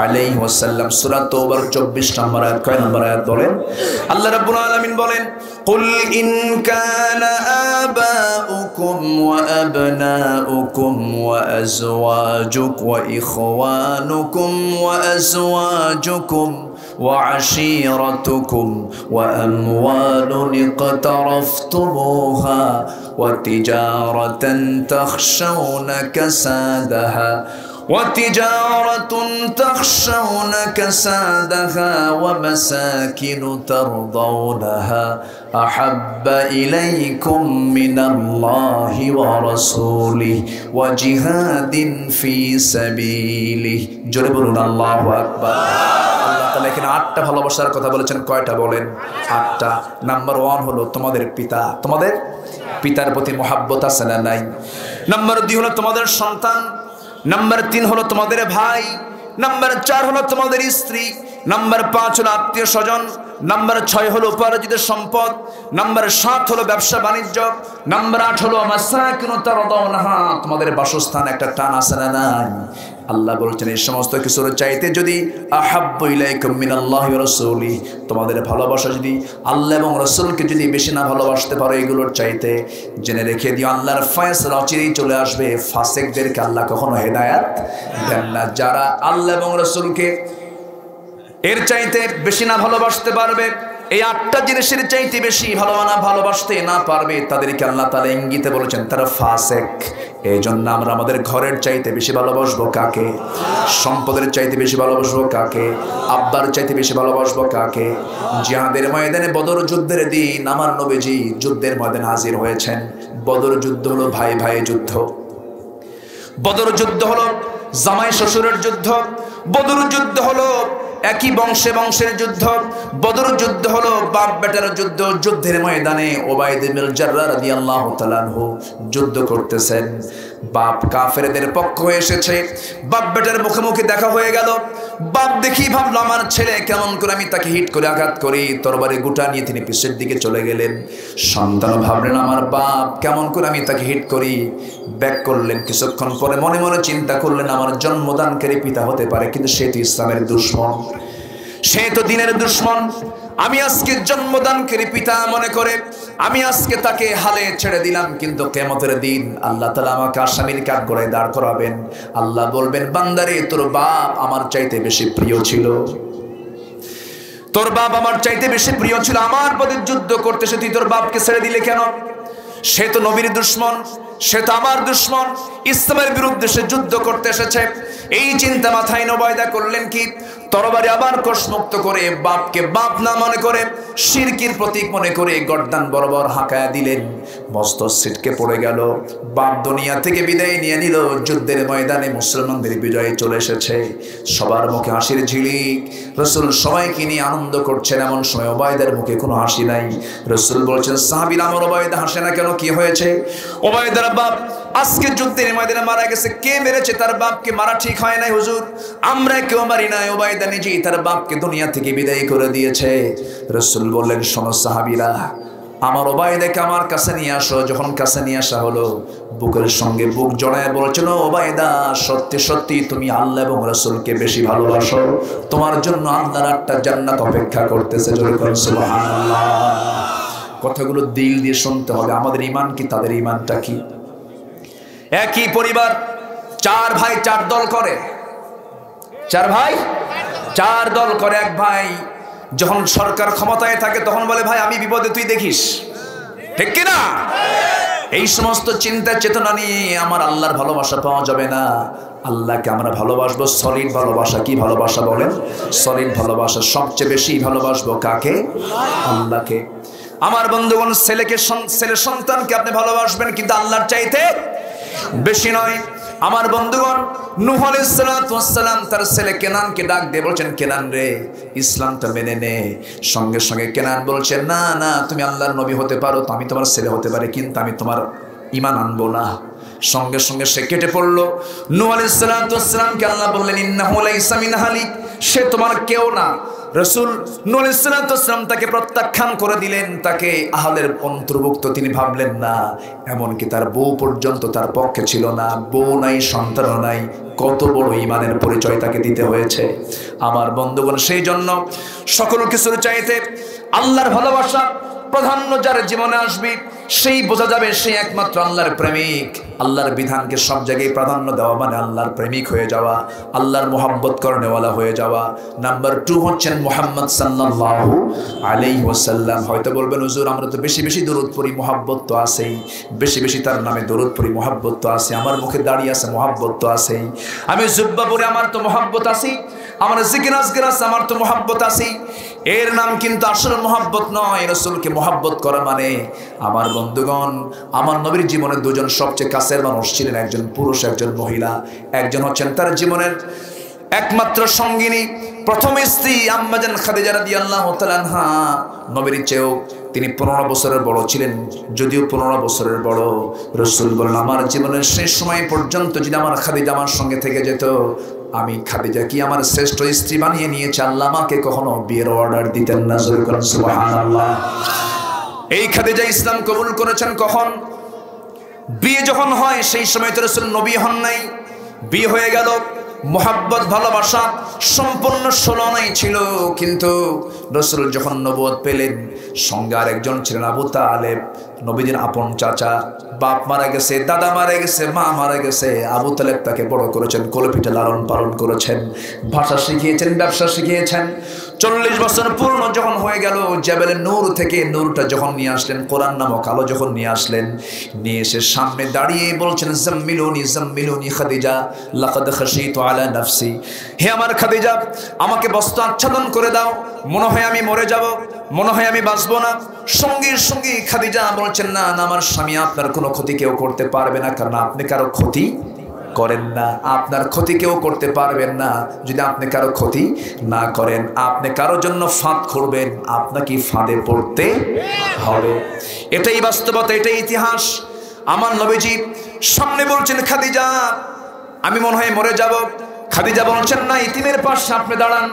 আলাইহি ওয়াসাল্লাম। সূরা তাওবার 24 নম্বর আয়াত। কয় নম্বর আয়াত বলেন? আল্লাহ রাব্বুল আলামিন বলেন, কুল ইন কানা আবাউকুম ওয়া আবনাউকুম ওয়া আজওয়াজুকুম ওয়া ইখওয়ানুকুম ওয়া আজওয়াজুকুম وعشيرتكم وأموال اقترفتموها وتجارة تخشون كسادها ومساكن ترضونها أحب إليكم من الله ورسوله وجهاد في سبيله। জোরে বলুন আল্লাহু আকবার। আল্লাহ তাআলা এখানে 8টা ভালোবাসার কথা বলেছেন। কয়টা বলেন? 8টা। নাম্বার 1 হলো তোমাদের পিতা, তোমাদের পিতার প্রতি মহব্বত আছে না নাই? নাম্বার 2 হলো তোমাদের সন্তান। নাম্বার 3 হলো তোমাদের ভাই। নাম্বার 4 হলো তোমাদের স্ত্রী। নাম্বার 5 হলো আত্মীয় স্বজন। নাম্বার 6 হলো উপার্জিত সম্পদ। নাম্বার 7 হলো ব্যবসা বাণিজ্য। নাম্বার 8 হলো মাসাকিনু তারদাউনাহা, তোমাদের বাসস্থান। একটা টান আছে না নাই? আল্লাহ বলছেন এই সমস্ত কিছুর চাইতে যদি আহাব্বু ইলাইকুম মিনাল্লাহি ওয়া রাসূলিহি, তোমাদের ভালোবাসা যদি আল্লাহ এবং রাসূলকে যদি বেশি না ভালোবাসতে পারো এগুলোর চাইতে, জেনে রেখে দিও আল্লাহর ফয়সালা অচিরেই চলে আসবে। ফাসিকদেরকে আল্লাহ কখনো হেদায়েত দেন না। যারা আল্লাহ এবং রাসূলকে এর চাইতে বেশি না ভালোবাসতে পারবে, এই 8টা জিনিসের চাইতে বেশি ভালোবাসতে না পারবে, তাদেরকে আল্লাহ তাআলা ইঙ্গিতে বলেছেন তারা ফাসিক। এই জন্য আমরা আমাদের ঘরের চাইতে বেশি ভালোবাসবো কাকে? সম্পদের চাইতে বেশি ভালোবাসবো কাকে? আব্বার চাইতে বেশি ভালোবাসবো কাকে? জিহাদের ময়দানে, বদর যুদ্ধের দিন আমার নবীজি যুদ্ধের ময়দানে হাজির হয়েছেন। বদর যুদ্ধ হলো ভাই ভাই যুদ্ধ। বদর যুদ্ধ হলো জামাই শ্বশুরের যুদ্ধ, বদর যুদ্ধ হলো একই বংশের যুদ্ধ, বদর যুদ্ধ হলো বাপ বেটার যুদ্ধ। যুদ্ধের ময়দানে ওবাইদ ইবনে জাররাহ রাদিয়াল্লাহু তাআলা আনহু যুদ্ধ করতেছেন। বাপ কাফেরদের পক্ষ হয়ে এসেছে, বাপ বেটার মুখোমুখি দেখা হয়ে গেল। বাপ দেখি ভাবলো আমার ছেলে, কেমন করে আমি তাকে হিট করে আঘাত করি। তরবারি গোটা নিয়ে তিনি পিছের দিকে চলে গেলেন। সন্তান ভাবলেন আমার বাপ, কেমন করে আমি তাকে হিট করি। ব্যাক করলেন। কিছুক্ষণ পরে মনে মনে চিন্তা করলেন আমার জন্মদানকারী পিতা হতে পারে, কিন্তু সে তো ইসলামের দুশমন, সে তো দ্বীনের দুশমন। আমি আজকে জন্মদানকারী পিতা মনে করে আমি আজকে তাকে হালে ছেড়ে দিলাম, কিন্তু কিয়ামতের দিন আল্লাহ তাআলা আমাকে আসামির কাঠগড়ায় দাঁড় করাবেন। আল্লাহ বলবেন বান্দারে, তোর বাপ আমার চাইতে বেশি প্রিয় ছিল, তোর বাপ আমার চাইতে বেশি প্রিয় ছিল। আমার পথে যুদ্ধ করতেছে, তুই তোর বাপকে ছেড়ে দিলে কেন? সে তো নবীর দুশমন, সে তো আমার দুশমন, ইসলামের বিরুদ্ধে সে যুদ্ধ করতে এসেছে। এই চিন্তা মাথায় নবায়দা করলেন কি তরবারি আবার কোষমুক্ত করে বাপকে বাপ না মনে করে শিরকির প্রতীক মনে করে গর্দান বরাবর হাঁকায়া দিলেন। মস্ত ছিটকে পড়ে গেল। বাপ দুনিয়া থেকে বিদায় নিয়ে নিল। যুদ্ধের ময়দানে মুসলমানদের বিজয় চলে এসেছে। সবার মুখে হাসির ঝিলিক। রাসূল সবাইকে নিয়ে আনন্দ করছেন। এমন সময় ওবায়দার মুখে কোনো হাসি নাই। রাসূল বলছেন সাহাবীরা, আমার ওবায়দা হাসে না কেন, কি হয়েছে? ওবায়দার বাপ আজকে যুদ্ধের ময়দানে মারা গেছে। কে মেরেছে তার বাপকে? মারা ঠিক হয় নাই হুজুর, আমরা কেউ মারি নাই। ওবায়দা নিজেই তার বাপকে দুনিয়া থেকে বিদায় করে দিয়েছে। রাসূল বললেন শোনো সাহাবীরা, আমার ওবায়দাকে আমার কাছে নিয়ে আসো। যখন কাছে নিয়ে আসা হলো, বুকের সঙ্গে বুক জড়ায় বলছিল ওবায়দা, সত্যি সত্যি তুমি আল্লাহ এবং রাসূলকে বেশি ভালোবাসো, তোমার জন্য আল্লাহর একটা জান্নাত অপেক্ষা করতেছে। জোরে বলুন সুবহানাল্লাহ। কথাগুলো দিল দিয়ে শুনতে হবে। আমাদের ঈমান কি, তাদের ঈমানটা কি? একই পরিবার, চার ভাই চার দল করে, চার ভাই চার দল করে। এক ভাই যখন সরকার ক্ষমতায় থাকে তখন বলে ভাই আমি বিপদে তুই দেখিস, ঠিক কিনা? এই সমস্ত চিন্তা চেতনা নিয়ে আমার আল্লাহর ভালোবাসা পাওয়া যাবে না। আল্লাহকে আমরা ভালোবাসবো সলিড ভালোবাসা। কি ভালোবাসা বলেন? সলিড ভালোবাসা। সবচেয়ে বেশি ভালোবাসবো কাকে? আল্লাহকে। আমার বন্ধুগণ, ছেলে সন্তানকে আপনি ভালোবাসবেন, কিন্তু আল্লাহর চাইতে বেশি নয়। আমার বন্ধুগণ, নূহ আলাইহিস সালাম তার ছেলে কেনানকে ডাক দিয়ে বলছেন, কেনান রে, ইসলামটা মেনে নে। সঙ্গে সঙ্গে কেনান বলছেন, না না, তুমি আল্লাহর নবী হতে পারো, তো আমি তোমার ছেলে হতে পারি, কিন্তু আমি তোমার ঈমান আনবো না। সঙ্গে সঙ্গে সে কেটে পড়লো। নূহ আলাইহিস সালামকে আল্লাহ বললেন, ইন্নাহু লাইসা মিন আহলিক, সে তোমার কেউ না। রাসূল নূহ আলাইহিস সালাম তাকে প্রত্যাখ্যান করে দিলেন, তাকে আহলের অন্তর্ভুক্ত তিনি ভাবলেন না। এমনকি তার বউ পর্যন্ত তার পক্ষে ছিল না। বউ নাই, সন্তানও নাই। কত বড় ঈমানের পরিচয় তাকে দিতে হয়েছে। আমার বন্ধুগণ, সেই জন্য সকল কিছুর চাইতে আল্লাহর ভালোবাসা প্রাধান্য যার জীবনে আসবে, সেই বোঝা যাবে সে একমাত্র আল্লাহর প্রেমিক। আল্লাহর বিধানকে সব জায়গায় প্রাধান্য দেওয়া মানে আল্লাহর প্রেমিক হয়ে যাওয়া, আল্লাহর মোহাব্বত করনেওয়ালা হয়ে যাওয়া। নাম্বার 2 হচ্ছেন মুহাম্মদ সাল্লাল্লাহু আলাইহি ওয়াসাল্লাম। হয়তো বলবেন হুজুর আমরা তো বেশি বেশি দরুদ পড়ি, মোহাব্বত তো আছেই, বেশি বেশি তার নামে দরুদ পড়ি, মোহাব্বত তো আছে, আমার মুখে দাঁড়িয়ে আছে, মোহাব্বত তো আছেই, আমি জুব্বা পরে আমার তো মোহাব্বত আছেই, আমার জিকির আজকার আছে, আমার তো মোহাব্বত আছেই। এর নাম কিন্তু আসলে মোহাব্বত নয়। রাসূলকে মোহাব্বত করা মানে, আমার বন্ধুগণ, আমার নবীর জীবনে দুজন সবচেয়ে কাছের মানুষ ছিলেন, একজন পুরুষ, একজন মহিলা। একজন হচ্ছেন তার জীবনের একমাত্র সঙ্গিনী, প্রথম স্ত্রী আম্মা জান খাদিজা রাদিয়াল্লাহু তাআলা আনহা। নবীর চেয়েও তিনি 15 বছরের বড় ছিলেন, যদিও 15 বছরের বড়। রাসূল বলেন আমার জীবনের শেষ সময় পর্যন্ত যদি আমার খাদিজা আমার সঙ্গে থেকে যেত, আমি খাদিজা কি আমার শ্রেষ্ঠ স্ত্রী বানিয়ে নিয়েছে, আল্লাহ আমাকে কখনো বিয়ের অর্ডার দিতেন না। সুবহানাল্লাহ। এই খাদিজা ইসলাম কবুল করেছেন কখন? বিয়ে যখন হয় সেই সময় তো রাসূল নবী হন নাই, বিয়ে হয়ে গেল। মোহাব্বত ভালোবাসা সম্পূর্ণ ষোলনাই ছিল, কিন্তু রাসূল যখন নবুয়ত পেলেন, সঙ্গে আরেকজন ছিলেন আবু তালেব, নবীজির আপন চাচা। বাপ মারা গেছে, দাদা মারা গেছে, মা মারা গেছে। আবু তালেব তাকে বড় করেছেন, কোলপিঠে লালন পালন করেছেন, ভাষা শিখিয়েছেন, ব্যবসা শিখিয়েছেন। 40 বছর পূর্ণ যখন হয়ে গেল, জাবেলে নূর থেকে নূরটা যখন নিয়ে আসলেন, কোরআন নামক আলো যখন নিয়ে আসলেন, নিয়ে এসে সামনে দাঁড়িয়ে বলছেন, জাম্মিলুনি জাম্মিলুনি খাদিজা লাকাদ খাশিতু আলা নাফসি, হে আমার খাদিজা, আমাকে বস্ত্র আচ্ছাদন করে দাও, মনে হয় আমি মরে যাব, মনে হয় আমি বাঁচবো না। সঙ্গে সঙ্গে খাদিজা বলছেন, না না, আমার স্বামী আপনার কোনো ক্ষতি কেউ করতে পারবে না, কারণ আপনি কারো ক্ষতি করেন না। আপনার ক্ষতি কেউ করতে পারবেন না যদি আপনি কারো ক্ষতি না করেন। আপনি কারোর জন্য ফাঁদ করবেন, আপনাকে ফাঁদে পড়তে হবে। এটাই বাস্তবতা, এটাই ইতিহাস। আমার নবীজি সামনে বলছেন খাদিজা আমি মনে হয় মরে যাব। খাদিজা বলছেন না, ইতিমের পাশে আপনি দাঁড়ান,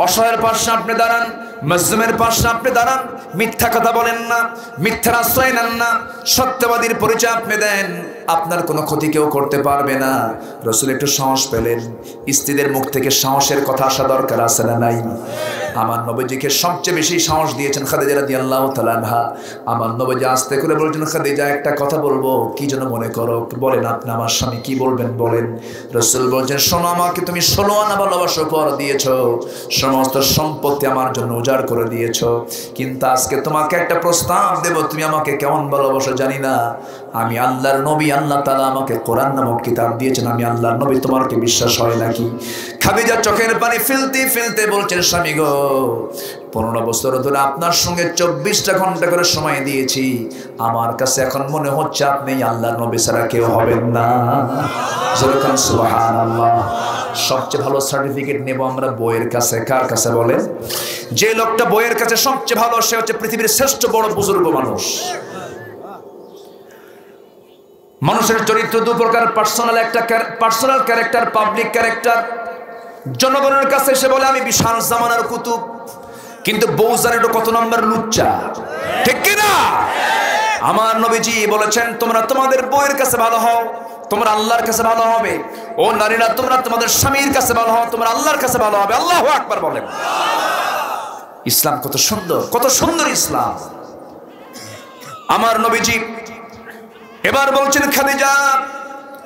অসহায়ের পাশে আপনি দাঁড়ান, মাজলুমের পাশে আপনি দাঁড়ান, মিথ্যা কথা বলেন না, মিথ্যার আশ্রয় নেন না, সত্যবাদীর পরিচয় আপনি দেন, আপনার কোনো ক্ষতি কেউ করতে পারবে না। রাসূল একটু সাহস পেলেন। স্ত্রীদের মুখ থেকে সাহসের কথা আসা দরকার আছে না নাই? আমার নবীজিকে সবচেয়ে বেশি সাহস দিয়েছেন খাদিজা রাদিয়াল্লাহু তাআলা আনহা। আমার নবীজি আস্তে করে বলছেন, খাদিজা একটা কথা বলবো, কি যেন মনে করো, বলেন আপনি আমার স্বামী কি বলবেন বলেন। রাসূল বলছেন, শোনো, আমাকে তুমি 16 আনা ভালোবাসা উপহার দিয়েছো, সমস্ত সম্পত্তি আমার জন্য উজাড় করে দিয়েছো, কিন্তু আজকে তোমাকে একটা প্রস্তাব দেব, তুমি আমাকে কেমন ভালোবাসো জানি না, আমি আল্লাহর নবী, আল্লাহ তাআলা আমাকে কোরআন নামক কিতাব দিয়েছেন, আমি আল্লাহর নবী, তোমার কি বিশ্বাস হয় নাকি? খাদিজা চোখের পানি ফেলতে ফেলতে বলছেন, স্বামী গো, 15 বছর ধরে আপনার সঙ্গে 24টা ঘন্টা করে সময় দিয়েছি, আমার কাছে এখন মনে হচ্ছে আপনি আল্লাহর নবী ছাড়া কেউ হবেন না। সুবহানাল্লাহ। সবচেয়ে ভালো সার্টিফিকেট নেব আমরা বইয়ের কাছে। কার কাছে বলেন? যে লোকটা বইয়ের কাছে সবচেয়ে ভালো, সে হচ্ছে পৃথিবীর শ্রেষ্ঠ বড় বুজুর্গ মানুষ। মানুষের চরিত্র দু প্রকার, পার্সোনাল ক্যারেক্টার, পাবলিক ক্যারেক্টার। জনগণের কাছে এসে বলে আমি বিশাল জামানার কুতুব, কিন্তু বউ জানে কত নম্বর লুচ্চা, ঠিক কিনা? আমার নবীজি বলেছেন, তোমরা তোমাদের বউয়ের কাছে ভালো হও, তোমরা আল্লাহর কাছে ভালো হবে। ও নারীরা, তোমরা তোমাদের স্বামীর কাছে ভালো হও, তোমরা আল্লাহর কাছে ভালো হবে। আল্লাহু আকবার বলেন। ইসলাম কত সুন্দর, কত সুন্দর ইসলাম। আমার নবীজি এবার বলছেন, খাদিজা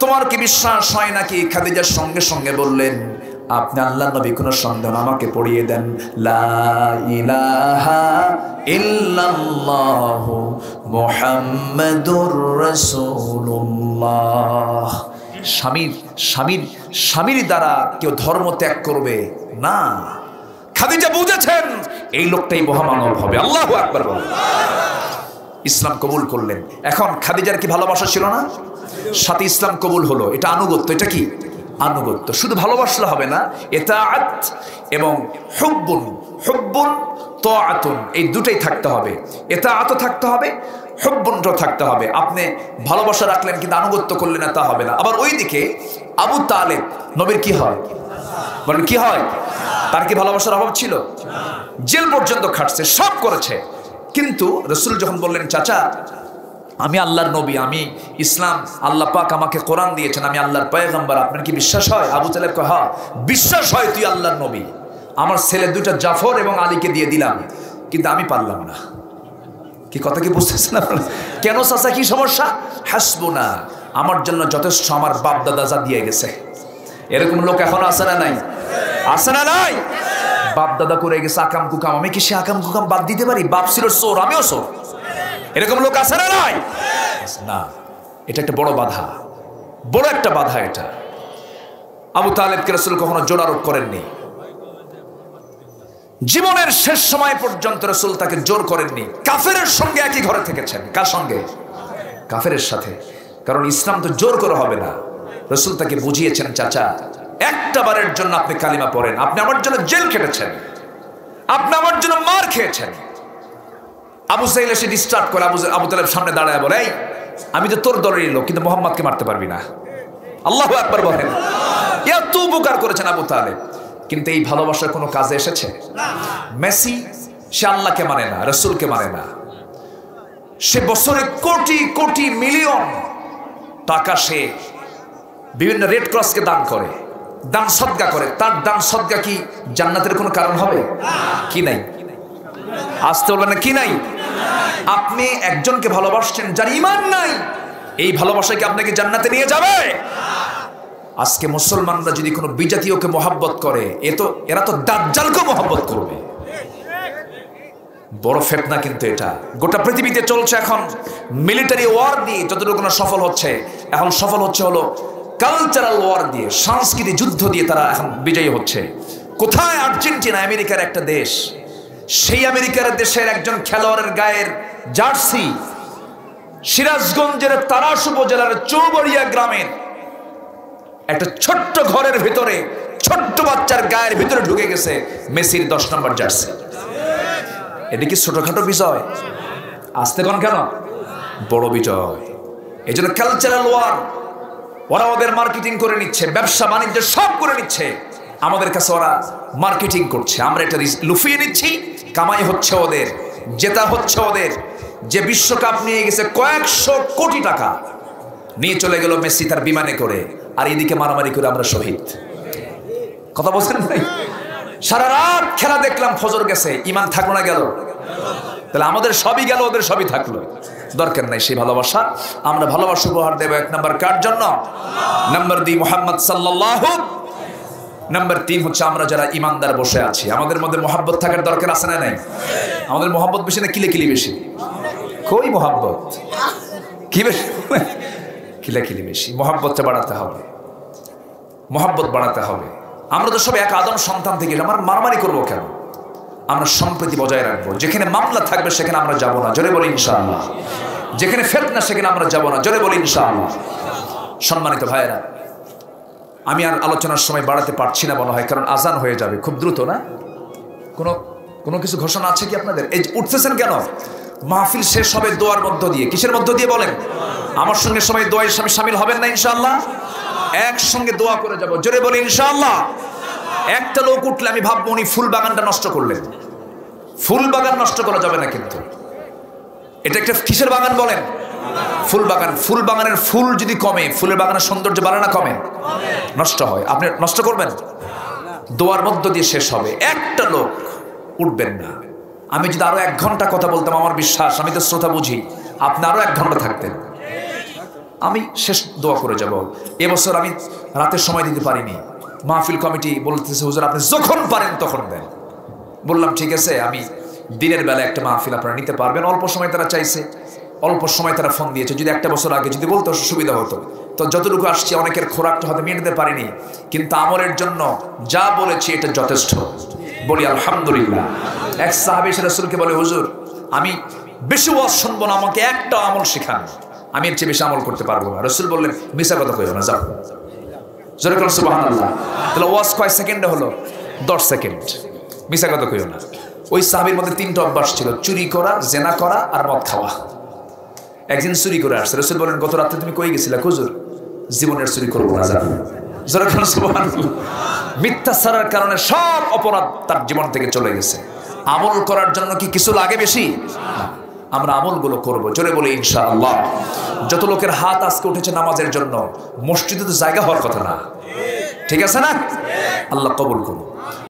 তোমার কি বিশ্বাস হয় নাকি? খাদিজার সঙ্গে সঙ্গে বললেন, আপনি আল্লাহর নবী, কোনো সন্দেহ না, আমাকে পড়িয়ে দেন লা ইলাহা ইল্লাল্লাহু মুহাম্মাদুর রাসূলুল্লাহ। স্বামীর দ্বারা কেউ ধর্ম ত্যাগ করবে না। খাদিজা বুঝেছেন এই লোকটাই মহামানব হবে। আল্লাহু আকবার বলেন। ইসলাম কবুল করলেন। এখন খাদিজার কি ভালোবাসা ছিল না? সাথে ইসলাম কবুল হলো, এটা আনুগত্য। এটা কি আনুগত্য? শুধু ভালোবাসলে হবে না, ইতাআত এবং হুব্বুন তাআতুন, এই দুটোই থাকতে হবে। ইতাআতও থাকতে হবে, হুব্বুনও থাকতে হবে। আপনি ভালোবাসা রাখলেন কিন্তু আনুগত্য করলেন না, তা হবে না। আবার ওইদিকে আবু তালেব নবীর কি হয় বলেন, কি হয়? তার কি ভালোবাসার অভাব ছিল? জেল পর্যন্ত খাটছে, সব করেছে, কিন্তু রাসূল যখন বললেন, চাচা আমি আল্লাহর নবী, আমি ইসলাম, আল্লাহ পাক আমাকে কোরআন দিয়েছেন, আমি আল্লাহর পয়গম্বর, আপনার কি বিশ্বাস হয়? আবু তালেব কয়, হ্যাঁ বিশ্বাস হয়, তুই আল্লাহর নবী। আমার ছেলে দুইটা জাফর এবং আলীকে দিয়ে দিলাম, কিন্তু আমি পারলাম না। কি কথা কি বুঝতেছেন আপনারা? কেন চাচা, কি সমস্যা? হাসবুনা, আমার জন্য যথেষ্ট, আমার বাপ দাদা যা দিয়ে গেছে। এরকম লোক এখন আছে না নাই? আছে না নাই? বাপ দাদা করে গেছে আকাম কুকাম, আমি কি সে আকাম কুকাম বাদ দিতে পারি? বাপ ছিল চোর, আমিও চোর। এরকম লোক আছে না নাই? না, এটা একটা বড় বাধা, বড় একটা বাধা এটা। আবু তালেবকে রাসূল কখনো জোর আরোপ করেননি। জীবনের শেষ সময় পর্যন্ত রাসূল তাকে জোর করেননি। কাফেরের সঙ্গে একই ঘরে থেকেছেন। কার সঙ্গে? কাফেরের সাথে। কারণ ইসলাম তো জোর করে হবে না। রাসূল তাকে বুঝিয়েছেন, চাচা একটা বারের জন্য আপনি কালিমা পড়েন, আপনি আমার জন্য জেল কেটেছেন, আপনি আমার জন্য মার খেয়েছেন। আবু সাইল এসে ডিস্টার্ব করে, আবু তালেব সামনে দাঁড়ায় বলে, এই আমি তো তোর দলেরই লোক, কিন্তু মোহাম্মদকে মারতে পারবি না। আল্লাহু আকবার বলেন। এত উপকার করেছেন আবু তালেব, কিন্তু এই ভালোবাসার কোনো কাজে এসেছে? মেসি, সে আল্লাহকে মানে না, রাসূলকে মানে না। সে বছরে কোটি কোটি মিলিয়ন টাকা সে বিভিন্ন রেড ক্রসকে দান করে, দান সদকা করে। তার দান সদকা কি জান্নাতের কোনো কারণ হবে? কি নাই? আসতে বলবেন না, কি নাই? আপনি একজনকে ভালোবাসছেন যার ঈমান নাই, এই ভালোবাসা কি আপনাকে জান্নাতে নিয়ে যাবে? আজকে মুসলমানরা যদি কোনো বিজাতীয়কে মহব্বত করে, এরা তো দাজ্জালকে মহব্বত করবে। বড় ফিতনা কিন্তু এটা। গোটা পৃথিবীতে চলছে এখন মিলিটারি ওয়ার দিয়ে, যতটুকু না সফল হচ্ছে, এখন সফল হলো কালচারাল ওয়ার দিয়ে, সাংস্কৃতিক যুদ্ধ দিয়ে তারা এখন বিজয়ী হচ্ছে। কোথায়? আর্জেন্টিনা, আমেরিকার একটা দেশ। সেই আমেরিকার দেশের একজন খেলোয়াড়ের গায়ের জার্সি সিরাজগঞ্জের তারাস উপজেলার চৌবাড়িয়া গ্রামের একটা ছোট্ট ঘরের ভিতরে ছোট্ট বাচ্চার গায়ের ভিতরে ঢুকে গেছে মেসির 10 নম্বর জার্সি। এটা কি ছোটখাটো বিজয়? আসতে কোন কেন? বড় বিজয়। এই জন্য কালচারাল ওয়ার, ওরা ওদের মার্কেটিং করে নিচ্ছে, ব্যবসা বাণিজ্য সব করে নিচ্ছে। আমাদের কাছে ওরা মার্কেটিং করছে, আমরা এটা লুফিয়ে নিচ্ছি। কামাই হচ্ছে ওদের, জেতা হচ্ছে ওদের। যে বিশ্বকাপ নিয়ে গেছে কয়েকশো কোটি টাকা, নিয়ে চলে গেল মেসি তার বিমানে করে, আর এদিকে মারামারি করে আমরা শহীদ। কথা বলছেন ভাই? সারা রাত খেলা দেখলাম, ফজর গেছে, ইমান থাকলো না গেল? তাহলে আমাদের সবই গেল, ওদের সবই থাকলো। দরকার নাই সেই ভালোবাসা। আমরা ভালোবাসা উপহার দেব 1 নম্বর কার জন্য? নাম্বার 2 মুহাম্মদ সাল্লাল্লাহু। নাম্বার 3 হচ্ছে আমরা যারা ইমানদার বসে আছি, আমাদের মধ্যে মহব্বত থাকার দরকার আছে না নাই? আমাদের মহব্বত বেশি না কিলেকিলি বেশি? কই মহব্বত, কি বেশি? কিলেকিলি বেশি। মহব্বতটা বাড়াতে হবে, মহব্বত বাড়াতে হবে। আমরা তো সব এক আদম সন্তান থেকে, আমরা মারামারি করবো কেন? আমরা সম্প্রীতি বজায় রাখবো। যেখানে মামলা থাকবে সেখানে আমরা যাব না, জোরে বলি ইনশাআল্লাহ। যেখানে ফিতনা সেখানে আমরা যাব না, জোরে বলি ইনশাআল্লাহ। সম্মানিত ভাইয়েরা, আমি আর আলোচনার সময় বাড়াতে পারছি না মনে হয়, কারণ আজান হয়ে যাবে খুব দ্রুত। না কোনো কিছু ঘোষণা আছে কি আপনাদের? এই উঠতেছেন কেন? মাহফিল শেষ হবে দোয়ার মধ্য দিয়ে। কিসের মধ্য দিয়ে বলেন? আমার সঙ্গে সবাই দোয়ায় শামিল হবেন না ইনশাআল্লাহ? একসঙ্গে দোয়া করে যাব, জোরে বলি ইনশাআল্লাহ। একটা লোক উঠলে আমি ভাববো উনি ফুল বাগানটা নষ্ট করলেন। ফুল বাগান নষ্ট করা যাবে না, কিন্তু এটা একটা কিসের বাগান বলেন? ফুল বাগান। ফুল বাগানের ফুল যদি কমে, ফুলের বাগানের সৌন্দর্য বাড়ে না কমে? নষ্ট হয়। আপনি নষ্ট করবেন? দোয়ার মধ্য দিয়ে শেষ হবে। একটা লোক উঠবেন না। আমি যদি আরো 1 ঘন্টা কথা বলতাম, আমার বিশ্বাস, আমি তো শ্রোতা বুঝি, আপনি আরো 1 ঘন্টা থাকতেন। আমি শেষ দোয়া করে যাব। এবছর আমি রাতের সময় দিতে পারিনি। মাহফিল কমিটি বলতেছে হুজুর আপনি যখন পারেন তখন দেন। বললাম ঠিক আছে, আমি দিনের বেলা একটা মাহফিল আপনারা নিতে পারবেন। অল্প সময় তারা চাইছে, অল্প সময় তারা ফোন দিয়েছে। যদি একটা বছর আগে যদি বলতো সুবিধা হতো। তো যতটুকু আসছে, অনেকের খোরাকটা হয়তো মেটাতে পারিনি, কিন্তু আমলের জন্য যা বলেছি এটা যথেষ্ট। বলি আলহামদুলিল্লাহ। এক সাহাবী এসে রাসূলকে বলে, হুজুর আমি বেশি ওয়াজ শুনবো না, আমাকে একটা আমল শেখান, আমি এর চেয়ে বেশি আমল করতে পারবো না। রাসূল বললেন, মিছা কথা কইও না, যাও। জোরে বলুন সুবহানাল্লাহ। তাহলে ওয়াজ কয় সেকেন্ডে হলো? 10 সেকেন্ড। মিছা কথা কইও না। ওই সাহাবীর মধ্যে 3টা অভ্যাস ছিল, চুরি করা, জেনা করা আর মদ খাওয়া। একদিন চুরি করে আসছে। রাসূল বলেন, গত রাতে তুমি কই গেছিলা? হুজুর জীবনের চুরি করবো না, যাও। জোরে বলুন সুবহানাল্লাহ। মিথ্যা ছাড়ার কারণে সব অপরাধ তার জীবন থেকে চলে গেছে। আমল করার জন্য কি কিছু লাগে বেশি? আমরা আমলগুলো করবো, জোরে বলে ইনশাআল্লাহ। যত লোকের হাত আজকে উঠেছে নামাজের জন্য, মসজিদে তো জায়গা হওয়ার কথা না, ঠিক আছে না? আল্লাহ কবুল করুন।